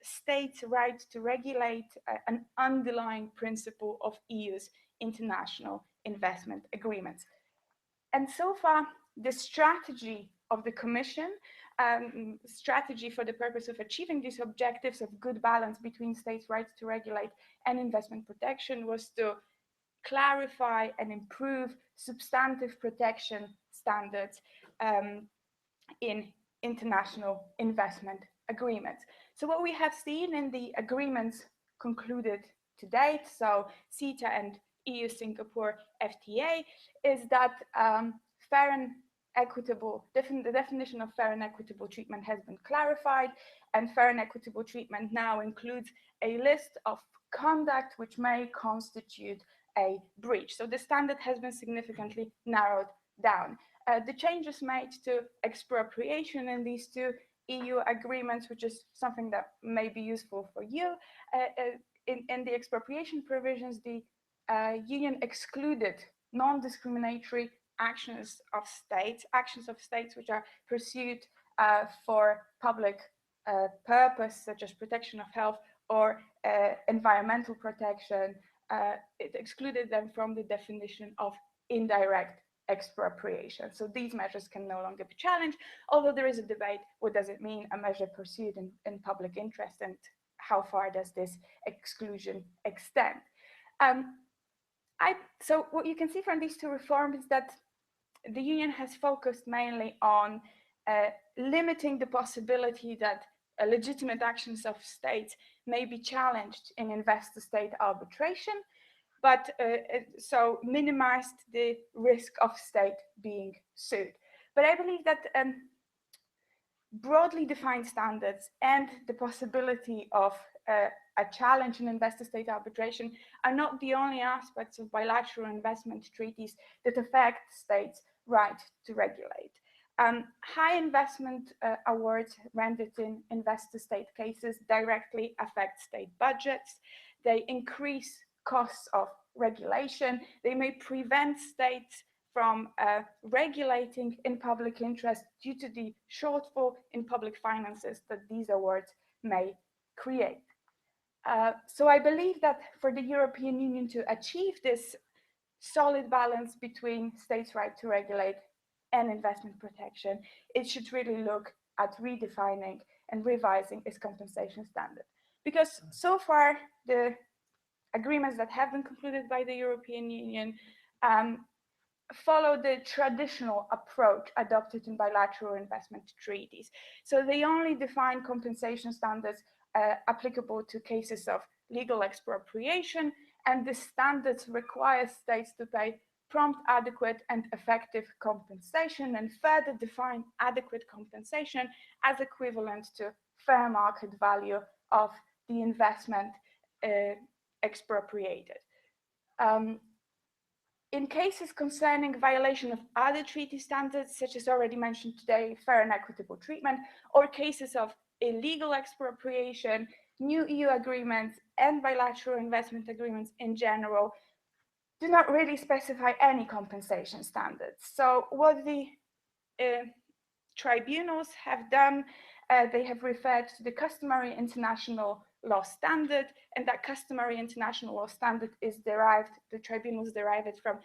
states' right to regulate an underlying principle of EU's international investment agreements. And so far, the strategy of the Commission, strategy for the purpose of achieving these objectives of good balance between states' rights to regulate and investment protection, was to clarify and improve substantive protection standards in international investment agreements. So what we have seen in the agreements concluded to date, so CETA and EU-Singapore FTA, is that fair and equitable, the definition of fair and equitable treatment has been clarified, and fair and equitable treatment now includes a list of conduct which may constitute a breach. So the standard has been significantly narrowed down. The changes made to expropriation in these 2 EU agreements, which is something that may be useful for you, in the expropriation provisions, the Union excluded non-discriminatory actions of states which are pursued for public purpose, such as protection of health or environmental protection. It excluded them from the definition of indirect expropriation. So these measures can no longer be challenged, although there is a debate, what does it mean, a measure pursued in public interest, and how far does this exclusion extend? So what you can see from these 2 reforms is that the Union has focused mainly on limiting the possibility that legitimate actions of states may be challenged in investor-state arbitration, but so minimized the risk of state being sued. But I believe that broadly defined standards and the possibility of a challenge in investor-state arbitration are not the only aspects of bilateral investment treaties that affect states' right to regulate. High investment awards rendered in investor-state cases directly affect state budgets. They increase costs of regulation. They may prevent states from regulating in public interest due to the shortfall in public finances that these awards may create. So I believe that for the European Union to achieve this solid balance between states' right to regulate and investment protection, it should really look at redefining and revising its compensation standard. Because so far, the agreements that have been concluded by the European Union follow the traditional approach adopted in bilateral investment treaties. So they only define compensation standards applicable to cases of legal expropriation, and the standards require states to pay prompt, adequate, and effective compensation, and further define adequate compensation as equivalent to fair market value of the investment expropriated. In cases concerning violation of other treaty standards, such as already mentioned today, fair and equitable treatment, or cases of illegal expropriation, new EU agreements and bilateral investment agreements in general do not really specify any compensation standards. So what the tribunals have done, they have referred to the customary international law standard, and that customary international law standard is derived, the tribunals derive it from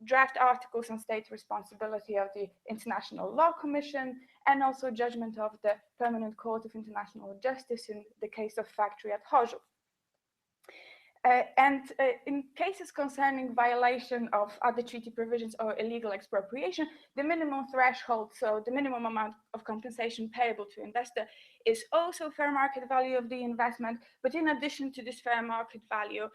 draft articles on state responsibility of the International Law Commission, and also judgment of the Permanent Court of International Justice in the case of factory at Chorzów. In cases concerning violation of other treaty provisions or illegal expropriation, the minimum threshold, so the minimum amount of compensation payable to investor, is also fair market value of the investment. But in addition to this fair market value,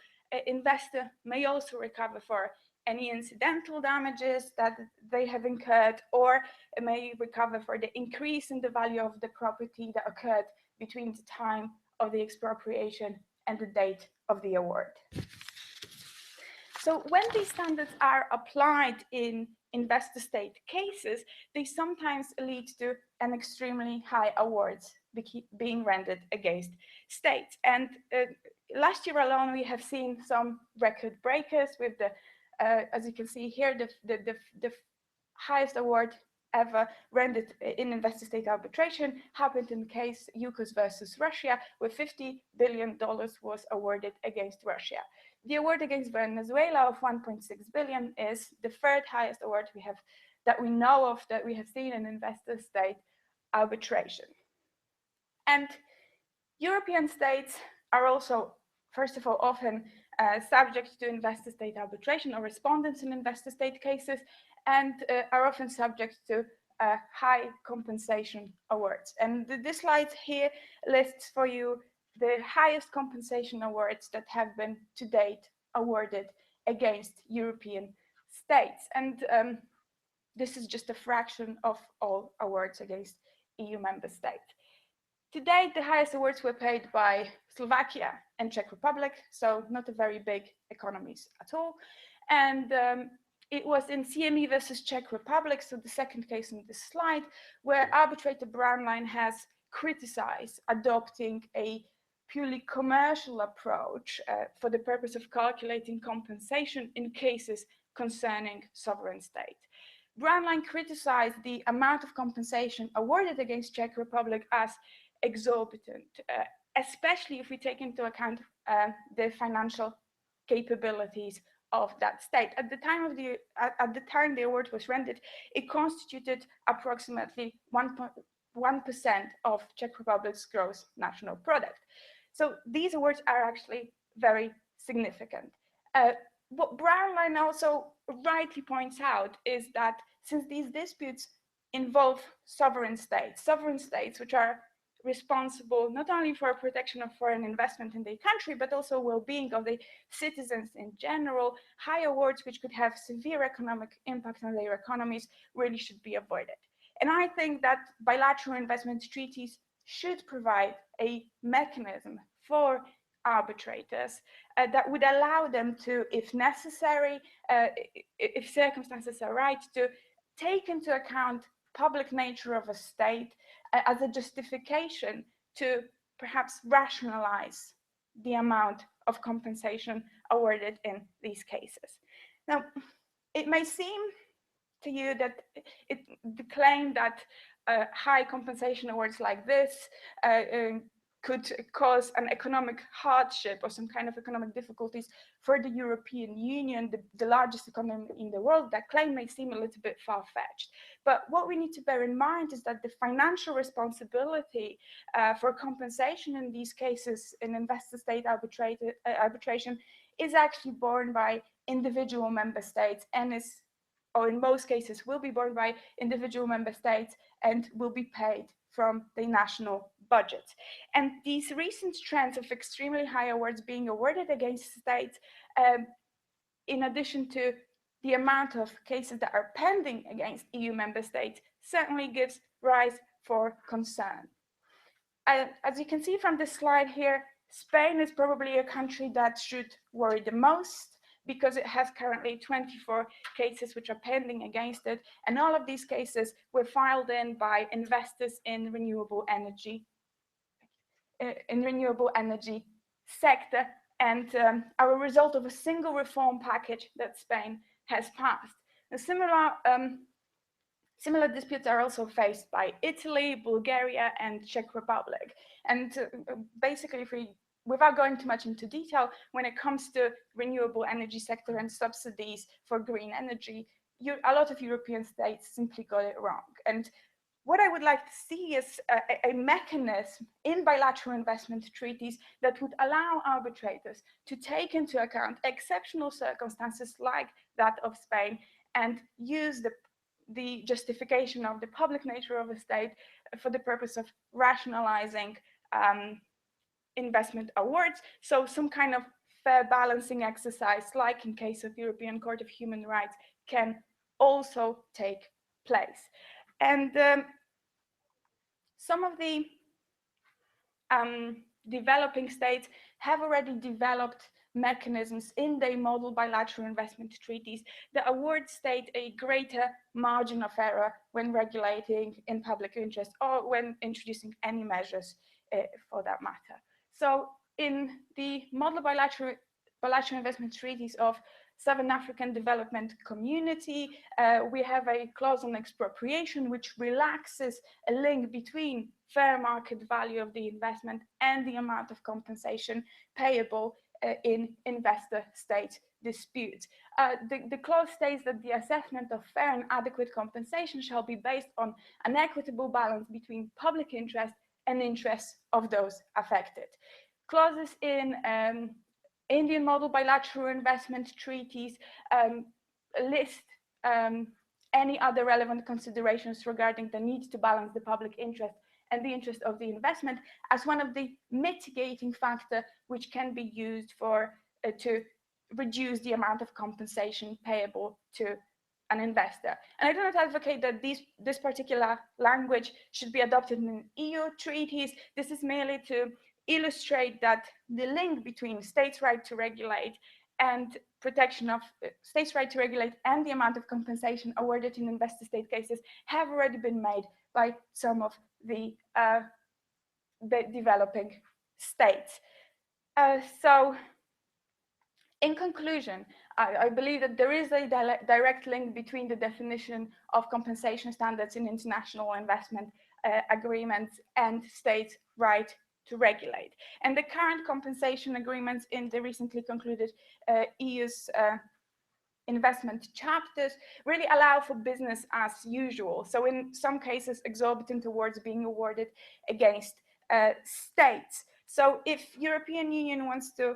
investor may also recover for any incidental damages that they have incurred, or may recover for the increase in the value of the property that occurred between the time of the expropriation and the date of the award. So when these standards are applied in investor-state cases, they sometimes lead to an extremely high awards being rendered against states. And last year alone, we have seen some record breakers with the, as you can see here, the highest award ever rendered in investor-state arbitration happened in the case UCOS versus Russia, where $50 billion was awarded against Russia. The award against Venezuela of 1.6 billion is the third highest award that we know of that we have seen in investor-state arbitration. And European states are also, first of all, often subject to investor-state arbitration, or respondents in investor-state cases, and are often subject to high compensation awards. And this slide here lists for you the highest compensation awards that have been to date awarded against European states. And this is just a fraction of all awards against EU member states. To date, the highest awards were paid by Slovakia and Czech Republic, so not a very big economies at all. And it was in CME versus Czech Republic, so the second case on this slide, where arbitrator Brownline has criticized adopting a purely commercial approach for the purpose of calculating compensation in cases concerning sovereign state. Brownline criticized the amount of compensation awarded against Czech Republic as exorbitant, especially if we take into account the financial capabilities of that state. At the time the award was rendered, it constituted approximately 1% of Czech Republic's gross national product. So these awards are actually very significant. What Brownline also rightly points out is that since these disputes involve sovereign states which are responsible not only for protection of foreign investment in the country, but also well-being of the citizens in general, high awards which could have severe economic impact on their economies really should be avoided. And I think that bilateral investment treaties should provide a mechanism for arbitrators that would allow them to, if necessary, if circumstances are right, to take into account public nature of a state as a justification to perhaps rationalize the amount of compensation awarded in these cases. Now, it may seem to you that the claim that high compensation awards like this could cause an economic hardship or some kind of economic difficulties for the European Union, the largest economy in the world, that claim may seem a little bit far-fetched. But what we need to bear in mind is that the financial responsibility for compensation in these cases in investor-state arbitration is actually borne by individual member states and is, or in most cases, will be borne by individual member states and will be paid from the national budget. And these recent trends of extremely high awards being awarded against states, in addition to the amount of cases that are pending against EU member states, certainly gives rise for concern. As you can see from this slide here, Spain is probably a country that should worry the most, because it has currently 24 cases which are pending against it, and all of these cases were filed in by investors in renewable energy sector, and are a result of a single reform package that Spain has passed. Now, similar disputes are also faced by Italy, Bulgaria, and Czech Republic. And basically, without going too much into detail, when it comes to renewable energy sector and subsidies for green energy, a lot of European states simply got it wrong. And what I would like to see is a mechanism in bilateral investment treaties that would allow arbitrators to take into account exceptional circumstances like that of Spain and use the justification of the public nature of a state for the purpose of rationalizing investment awards. So some kind of fair balancing exercise, like in case of European Court of Human Rights, can also take place. And some of the developing states have already developed mechanisms in their model bilateral investment treaties that award state a greater margin of error when regulating in public interest or when introducing any measures for that matter. So in the model bilateral investment treaties of Southern African Development Community, we have a clause on expropriation which relaxes a link between fair market value of the investment and the amount of compensation payable in investor-state disputes. The clause states that the assessment of fair and adequate compensation shall be based on an equitable balance between public interest and interests of those affected. Clauses in Indian model bilateral investment treaties list any other relevant considerations regarding the need to balance the public interest and the interest of the investment as one of the mitigating factors which can be used for to reduce the amount of compensation payable to an investor. And I do not advocate that this particular language should be adopted in EU treaties. This is merely to illustrate that the link between states' right to regulate and protection of states' right to regulate and the amount of compensation awarded in investor-state cases have already been made by some of the developing states. So, in conclusion, I believe that there is a direct link between the definition of compensation standards in international investment agreements and states' right to regulate. And the current compensation agreements in the recently concluded EU's investment chapters really allow for business as usual. So in some cases, exorbitant awards being awarded against states. So if European Union wants to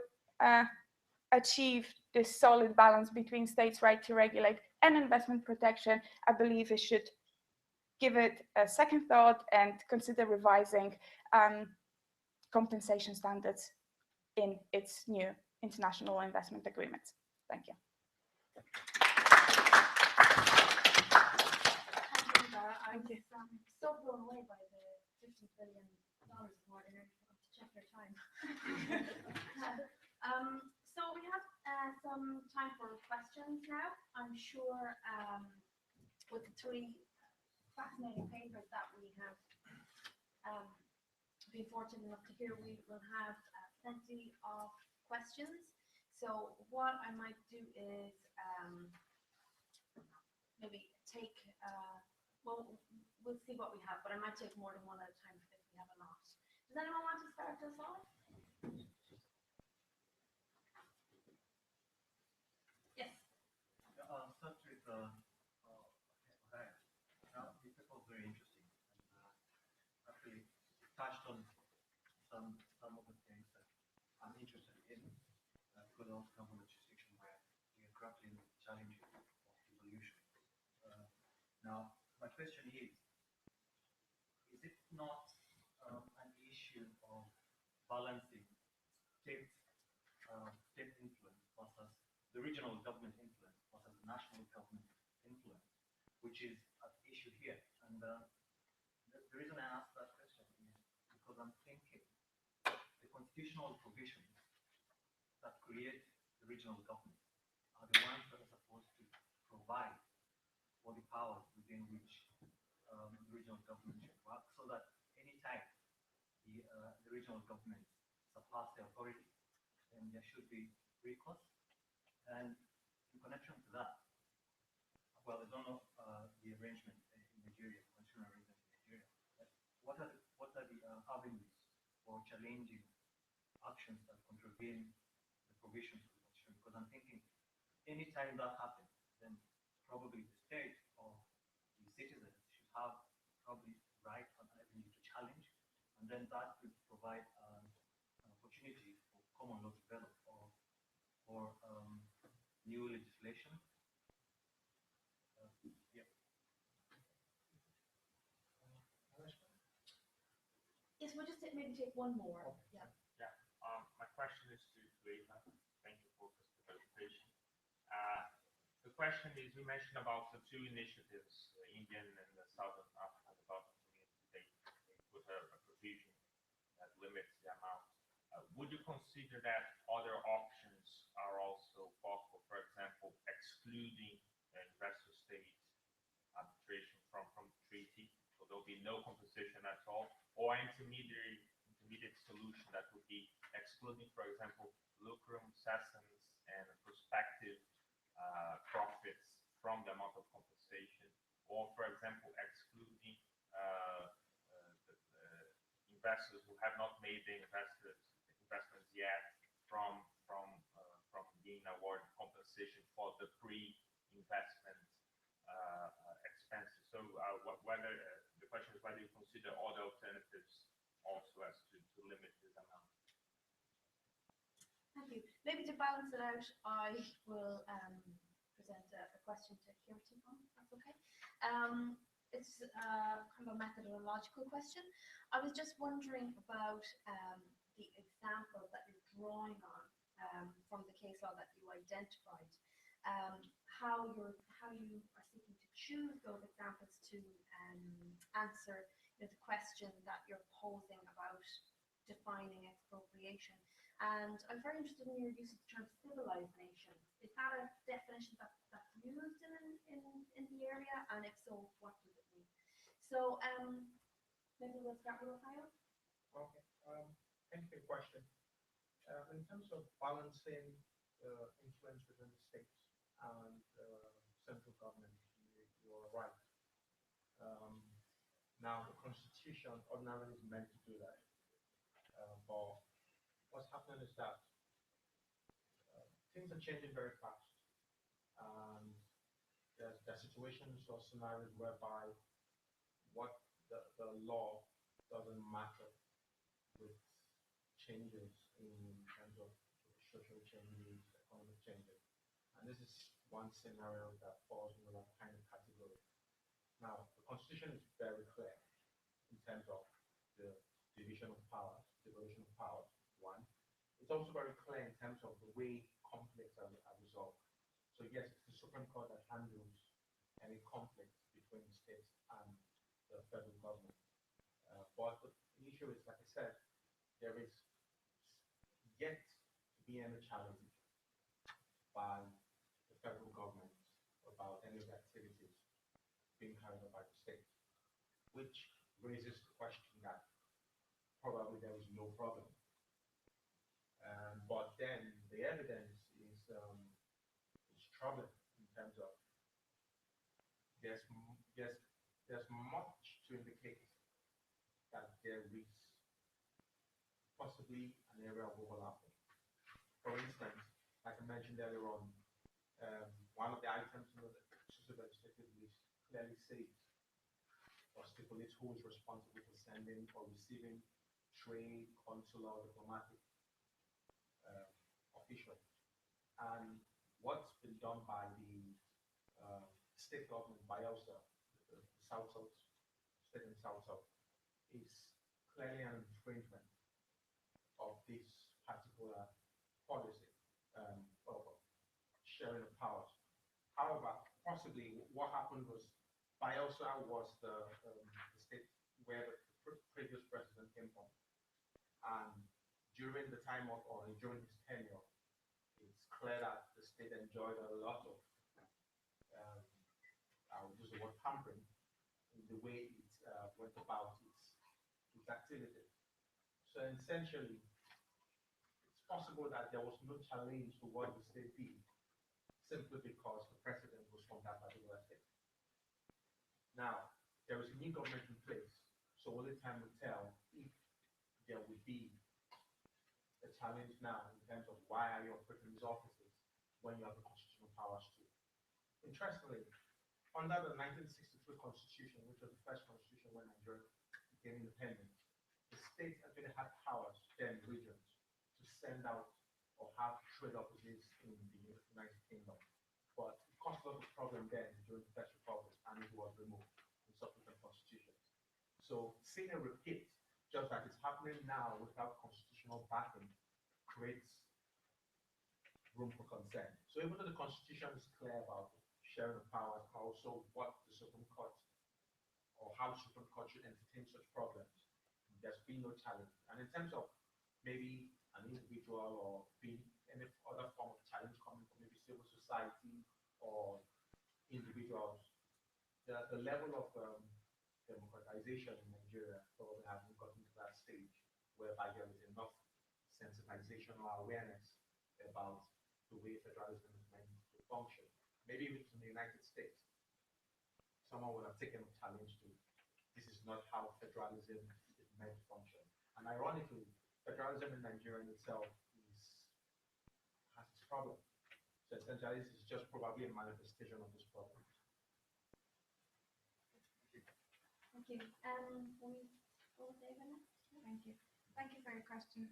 achieve this solid balance between states' right to regulate and investment protection, I believe it should give it a second thought and consider revising compensation standards in its new international investment agreements. Thank you. I'm so blown away by the $50 billion of more than anything to check their time. So we have some time for questions now. I'm sure with the three fascinating papers that we have been fortunate enough to hear, we will have plenty of questions. So what I might do is maybe take, well, we'll see what we have, but I might take more than one at a time if we have a lot. Does anyone want to start us off? Yes. Start with this was very interesting, and actually touched on some of the things that I'm interested in. Because I also come from a jurisdiction where we are grappling with challenges of devolution. Now, my question is it not an issue of balancing state influence versus the regional government influence versus the national government influence, which is at issue here? And the reason I ask that question is because I'm thinking the constitutional provisions that create the regional government are the ones that are supposed to provide for the powers within which the regional government should work, so that anytime the regional government surpass the authority, then there should be recourse. And in connection to that, well, I don't know the arrangement in Nigeria, the constitutional arrangement in Nigeria. What are the avenues for challenging actions that contravene the provisions of the constitution? Because I'm thinking, anytime that happens, then probably the state or the citizens should have probably right and avenue to challenge, and then that could provide an opportunity for common law to develop or new legislation. Yeah. Yes, we'll just maybe take one more. Okay. Yeah. My question is to Eva. Thank you for this presentation. The question is, you mentioned about the two initiatives, the Indian and the Southern African Development Community. They put a provision that limits the amount. Would you consider that other options are also possible? For example, excluding investor-state arbitration from the treaty, so there'll be no compensation at all, or intermediate solution that would be excluding, for example, lucrum, cessants, and prospective profits from the amount of compensation, or, for example, excluding the investors who have not made the investments yet from being awarded compensation for the pre-investment expenses. So, whether the question is whether you consider other alternatives also as to limit this amount. Thank you. Maybe to balance it out, I will present a question to Kiratipong, if that's okay. It's kind of a methodological question. I was just wondering about the example that you're drawing on from the case law that you identified. How you are seeking to choose those examples to answer the question that you're posing about defining expropriation. And I'm very interested in your use of the term civilized nations. Is that a definition that's used in the area? And if so, what does it mean? So maybe we'll start with Ohio. Okay. Thank you for the question. In terms of balancing influence within the states and central government, you are right. Now, the Constitution ordinarily is meant to do that. But what's happening is that things are changing very fast. And there are situations or scenarios whereby what the law doesn't matter with changes in terms of social changes, economic changes. And this is one scenario that falls into that kind of category. Now, the Constitution is very clear in terms of the division of powers, devolution of powers, one. It's also very clear in terms of the way conflicts are resolved. So yes, it's the Supreme Court that handles any conflict between the states and the federal government. But the issue is, like I said, there is yet to be any challenge by the federal government about any of the activities being carried out by the state, which raises the question that probably there is no problem. But then the evidence is troubling in terms of there's much to indicate that there is possibly an area of overlapping. For instance, like I mentioned earlier on, one of the items in the legislative list clearly says or stipulates who is responsible for sending or receiving trade, consular, diplomatic officials. And what's been done by the state government, by also the South-South, state and South-South, is clearly an infringement of this particular policy of sharing of powers. However, possibly what happened was Bielsa was the state where the previous president came from. And during the time of, or during his tenure, it's clear that the state enjoyed a lot of, I would use the word pampering, in the way it went about its activities. So essentially, it's possible that there was no challenge to what the state did, simply because the president was from that particular state. Now, there is a new government in place, so only time will tell if there will be a challenge now in terms of why are you operating these offices when you have the constitutional powers too. Interestingly, under the 1963 Constitution, which was the first constitution when Nigeria became independent, the states actually had powers, then regions, to send out or have trade offices in the United Kingdom. But it caused a lot of problem then during the First Republic, and it was removed in subsequent constitutions. So seeing a repeat, just like it's happening now without constitutional backing, creates room for concern. So even though the Constitution is clear about sharing of powers, also what the Supreme Court or how the Supreme Court should entertain such problems, there's been no challenge. And in terms of maybe an individual or being any other form of challenge coming from maybe civil society or individuals, the level of democratization in Nigeria probably hasn't gotten to that stage whereby there is enough sensitization or awareness about the way federalism is meant to function. Maybe even in the United States, someone would have taken a challenge to this is not how federalism is meant to function. And ironically, federalism in Nigeria in itself has its problems. So essentially, this is just probably a manifestation of this problem. Thank you. We go with David next. Thank you. Thank you for your question.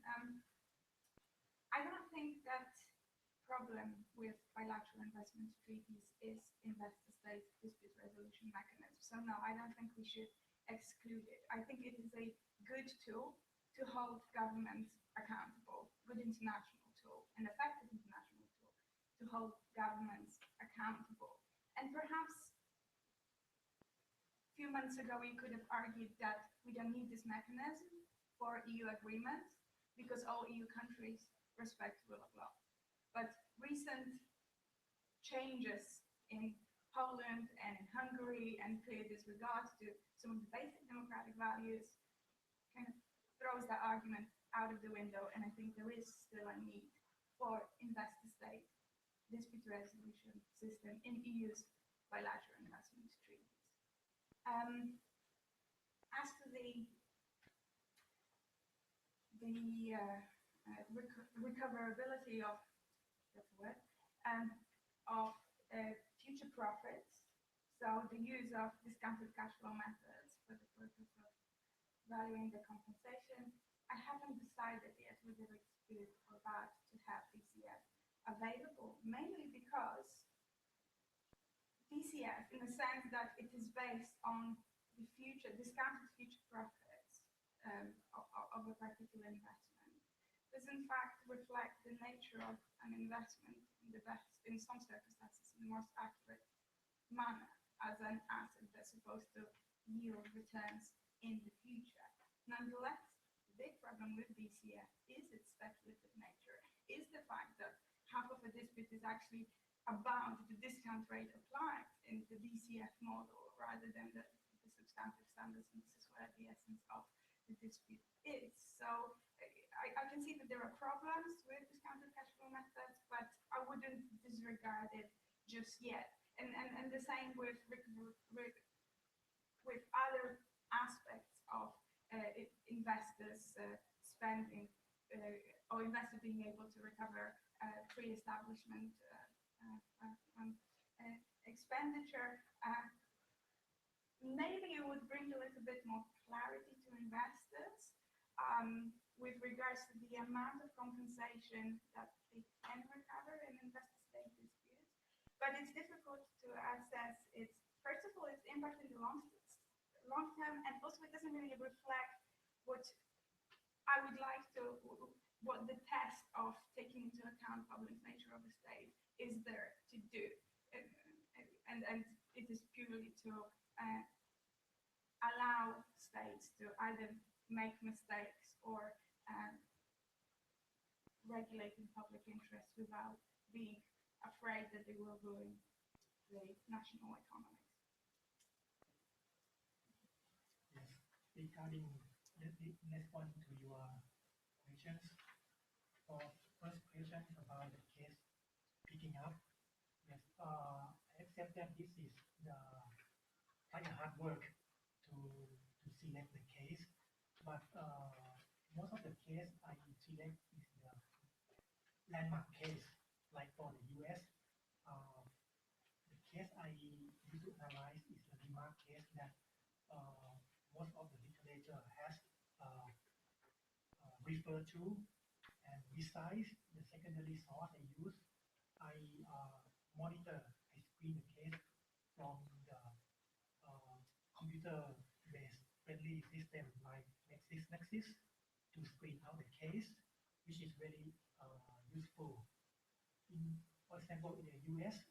I don't think that problem with bilateral investment treaties is investor-state dispute resolution mechanism. So no, I don't think we should exclude it. I think it is a good tool to hold governments accountable, good international tool, an effective international tool to hold governments accountable. And perhaps a few months ago, we could have argued that we don't need this mechanism for EU agreements because all EU countries respect rule of law. But recent changes in Poland and in Hungary and clear disregard to some of the basic democratic values kind of throws that argument out of the window, and I think there is still a need for investor-state dispute resolution system in EU's bilateral investment treaties. As to the recoverability of future profits, so the use of discounted cash flow methods for the purpose of valuing the compensation, I haven't decided yet whether it's good or bad to have this yet available, mainly because DCF in the sense that it is based on the future, discounted future profits of a particular investment, does in fact reflect the nature of an investment in the best, in some circumstances, in the most accurate manner as an asset that's supposed to yield returns in the future. Nonetheless, the big problem with DCF is its speculative nature, is the fact that half of a dispute is actually about the discount rate applied in the DCF model rather than the substantive standards, and this is where the essence of the dispute is. So I can see that there are problems with discounted cash flow methods, but I wouldn't disregard it just yet. And the same with other aspects of investors spending or investors being able to recover pre-establishment expenditure. Maybe it would bring a little bit more clarity to investors with regards to the amount of compensation that they can recover in investor state disputes. But it's difficult to assess its, first of all, its impact in the long term, and also it doesn't really reflect what I would like to, what the test of taking into account public nature of the state is there to do. And it is purely to allow states to either make mistakes or regulate in public interest without being afraid that they will ruin the national economies. Yes, regarding let's respond to your questions. For first question about the case picking up, yes, I accept that this is the quite a hard work to select the case, but most of the case I select is the landmark case, like for the US. The case I used to analyze is the landmark case that most of the literature has referred to, and besides the secondary source I use, I monitor, I screen the case from the computer-based friendly system like LexisNexis to screen out the case, which is very useful. For example, in the US,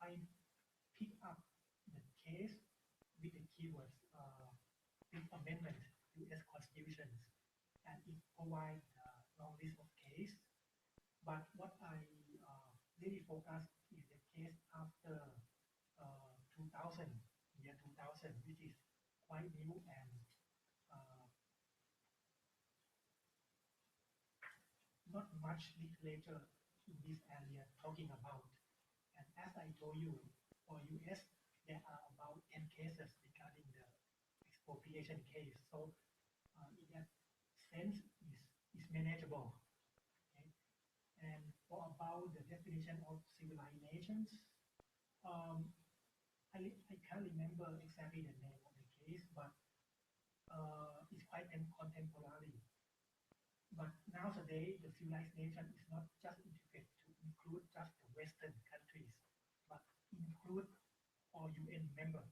I pick up the case with the keywords Fifth Amendment US Constitutions, and it provides a long list of cases. But what I really focus is the case after 2000, year 2000, which is quite new and not much literature in this area talking about. And as I told you, for US, there are about 10 cases regarding the expropriation case. So in that sense, is manageable. Okay? And for about the definition of civilized nations, I can't remember exactly the name of the case, but it's quite contemporary. But nowadays, the civilized nation is not just integrated to include just the Western countries, but include all UN member.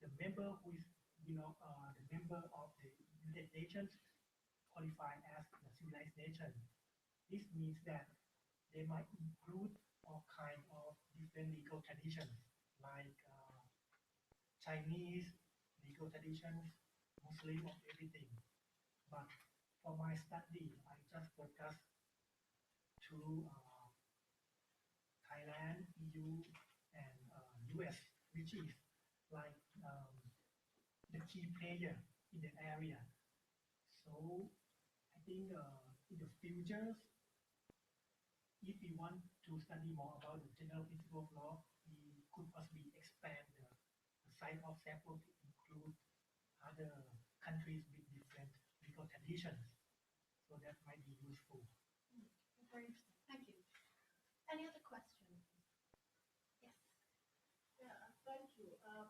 The member who is, the member of the United Nations qualify as the civilized nation. This means that they might include all kind of different legal traditions, like Chinese legal traditions, Muslim, of everything. But for my study, I just focus to Thailand, EU, and US, which is like the key player in the area. So I think in the future, if we want to study more about the general principle of law, we could possibly expand the site of sample to include other countries with different legal traditions. So that might be useful. Very interesting. Thank you. Any other questions? Yes. Yeah, thank you. I'm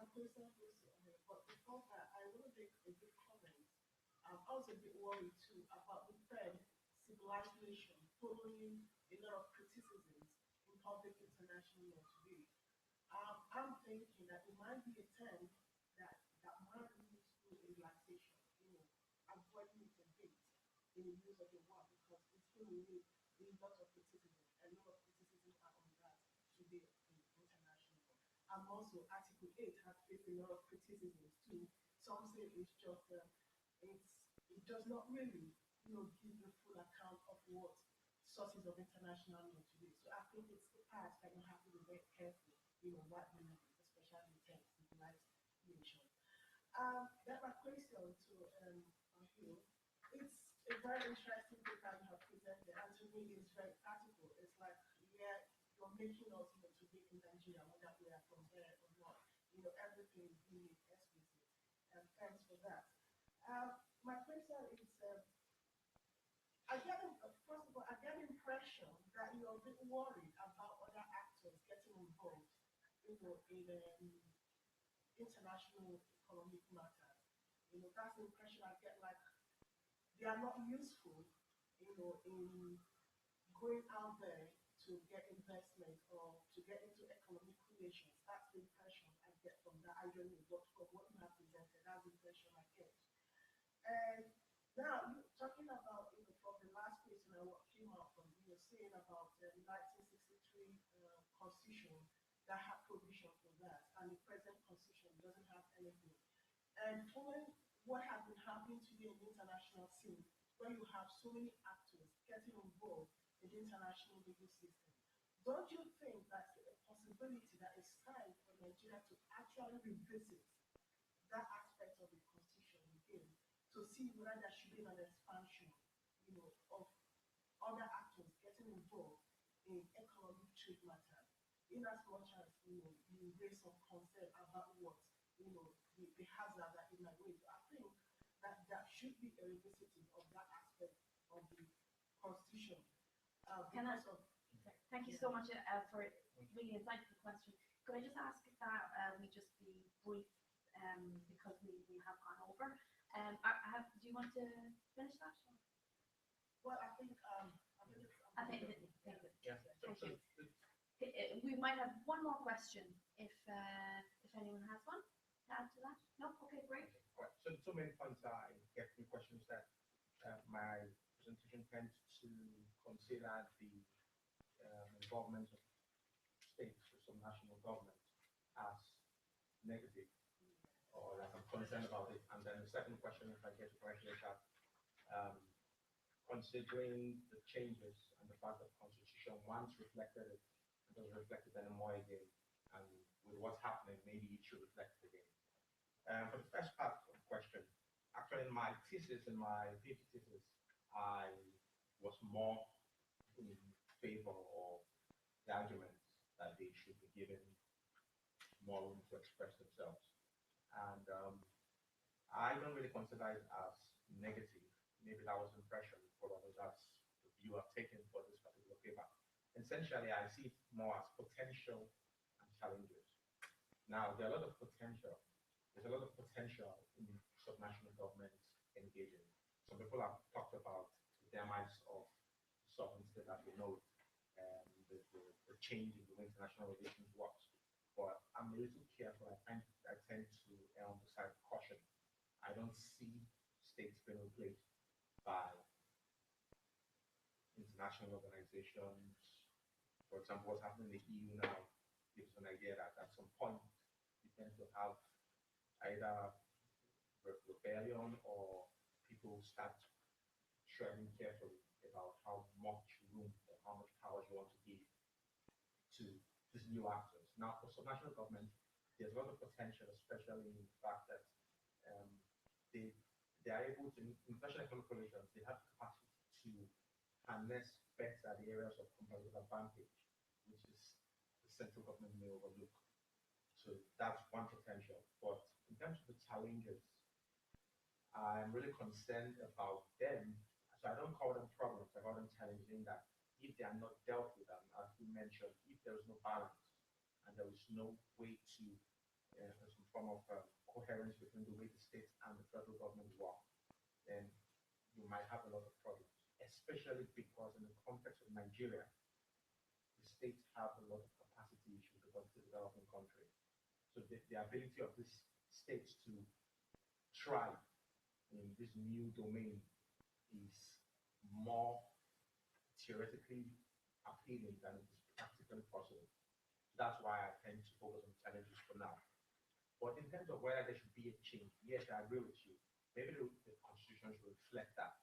a person who's but before that, I want to make a good comment. I was a bit worried too about the third civilized nation following a lot of criticisms, public international law today. I'm thinking that it might be a term that might lead to a relaxation, avoiding it a bit in the use of the word because it's going to need a lot of criticism. A lot of criticism are on that today in international law. And also Article 8 has faced a lot of criticisms too. Some say it's just it does not really, give the full account of what sources of international law today. So I think it's the part that you have to be very careful, what we use, especially in terms of the United Nations. Then my question to Hugh, it's a very interesting paper you have presented, and to me it's very practical. It's like, yeah, you're making us, to be in Nigeria, whether we are from there or not. Everything is being made explicit. And thanks for that. My question is, first of all, I get the impression that you're a bit worried about other actors getting involved, in international economic matters. That's the impression I get, like they are not useful, in going out there to get investment or to get into economic relations. That's the impression I get from that. I don't know, but from what you have presented, that's the impression I get. And now, talking about, from the last question and what came out from you, saying about the 1963 constitution that had provision for that, and the present constitution doesn't have anything. And following what has been happening today in the international scene, where you have so many actors getting involved in the international legal system, don't you think that a possibility that it's time for Nigeria to actually revisit that aspect of the constitution again, to see whether there should be an expansion, of other actors getting involved in economic trade matters, in as much as, you raise some concern about what, the hazard that it might raise. I think that there should be a revisiting of that aspect of the constitution. Thank you so much for a really insightful question. Could I just ask that we just be brief because we have gone over? Do you want to finish that? Well, I think thank you. We might have one more question if anyone has one to add to that. No? Okay, great. Right. So many points I get the questions that my presentation tends to consider the involvement of states or some national government as negative, or like I'm concerned about it. And then the second question, if I get it correctly, is that considering the changes and the fact that the constitution once reflected it, it doesn't reflect it anymore again, and with what's happening, maybe it should reflect it again. For the first part of the question, actually in my thesis, in my PhD thesis, I was more in favor of the argument that they should be given more room to express themselves. And I don't really consider it as negative. Maybe that was the impression, probably that's the view I've taken for this particular paper. Essentially, I see it more as potential and challenges. Now, there are a lot of potential. There's a lot of potential in subnational governments engaging. Some people have talked about the demise of sovereign state as we know it, the change in the way international relations works. But I'm a little careful. I tend to err on the side of caution. I don't see states being replaced by international organizations. For example, what's happening in the EU now gives an idea that at some point you tend to have either rebellion or people start treading carefully about how much room or how much power you want to give to these new actors. Now, for subnational government, there's a lot of potential, especially in the fact that they are able to, in international economic relations, they have the capacity to harness better the areas of comparative advantage, which is the central government may overlook. So that's one potential. But in terms of the challenges, I'm really concerned about them. So I don't call them problems, I call them challenges, in that if they are not dealt with, and as you mentioned, if there is no balance and there is no way to some form of coherence between the way the state and the federal government work, then you might have a lot of problems, especially because in the context of Nigeria, the states have a lot of capacity issues because it's a developing country. So the ability of these states to thrive in this new domain is more theoretically appealing than it is practically possible. That's why I tend to focus on challenges for now. But in terms of whether there should be a change, yes, I agree with you. Maybe the constitution should reflect that.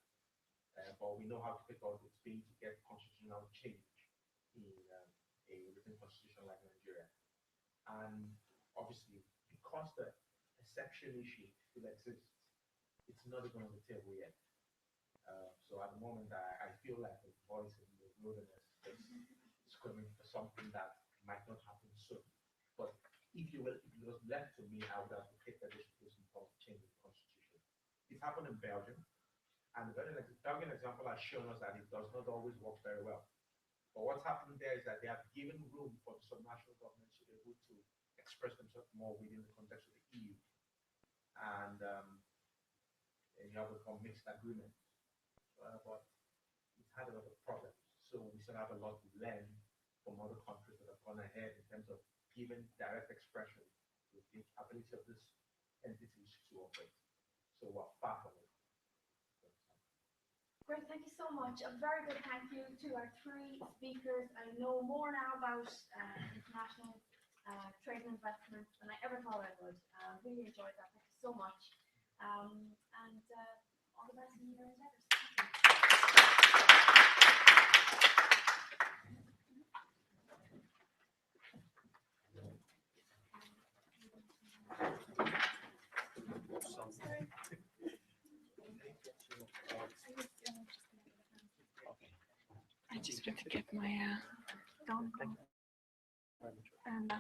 But we know how difficult it's been to get constitutional change in a written constitution like Nigeria. And obviously, because the exception issue still exists, it's not even on the table yet. So at the moment, I feel like a voice in the wilderness is screaming for something that might not happen soon. But if it was left to me, I would advocate that there should be some form of change in the constitution. It happened in Belgium, and the Belgian example has shown us that it does not always work very well. But what's happened there is that they have given room for the subnational governments to be able to express themselves more within the context of the EU. And you have a mixed agreement. But it's had a lot of problems. So we still have a lot to learn from other countries that have gone ahead in terms of giving direct expression to the ability of these entities to operate. So we're far from it. Great, thank you so much. A very good thank you to our three speakers. I know more now about international trade and investment than I ever thought I would. Really enjoyed that. Thank you so much. And all the best in your endeavors. I just have to get my down and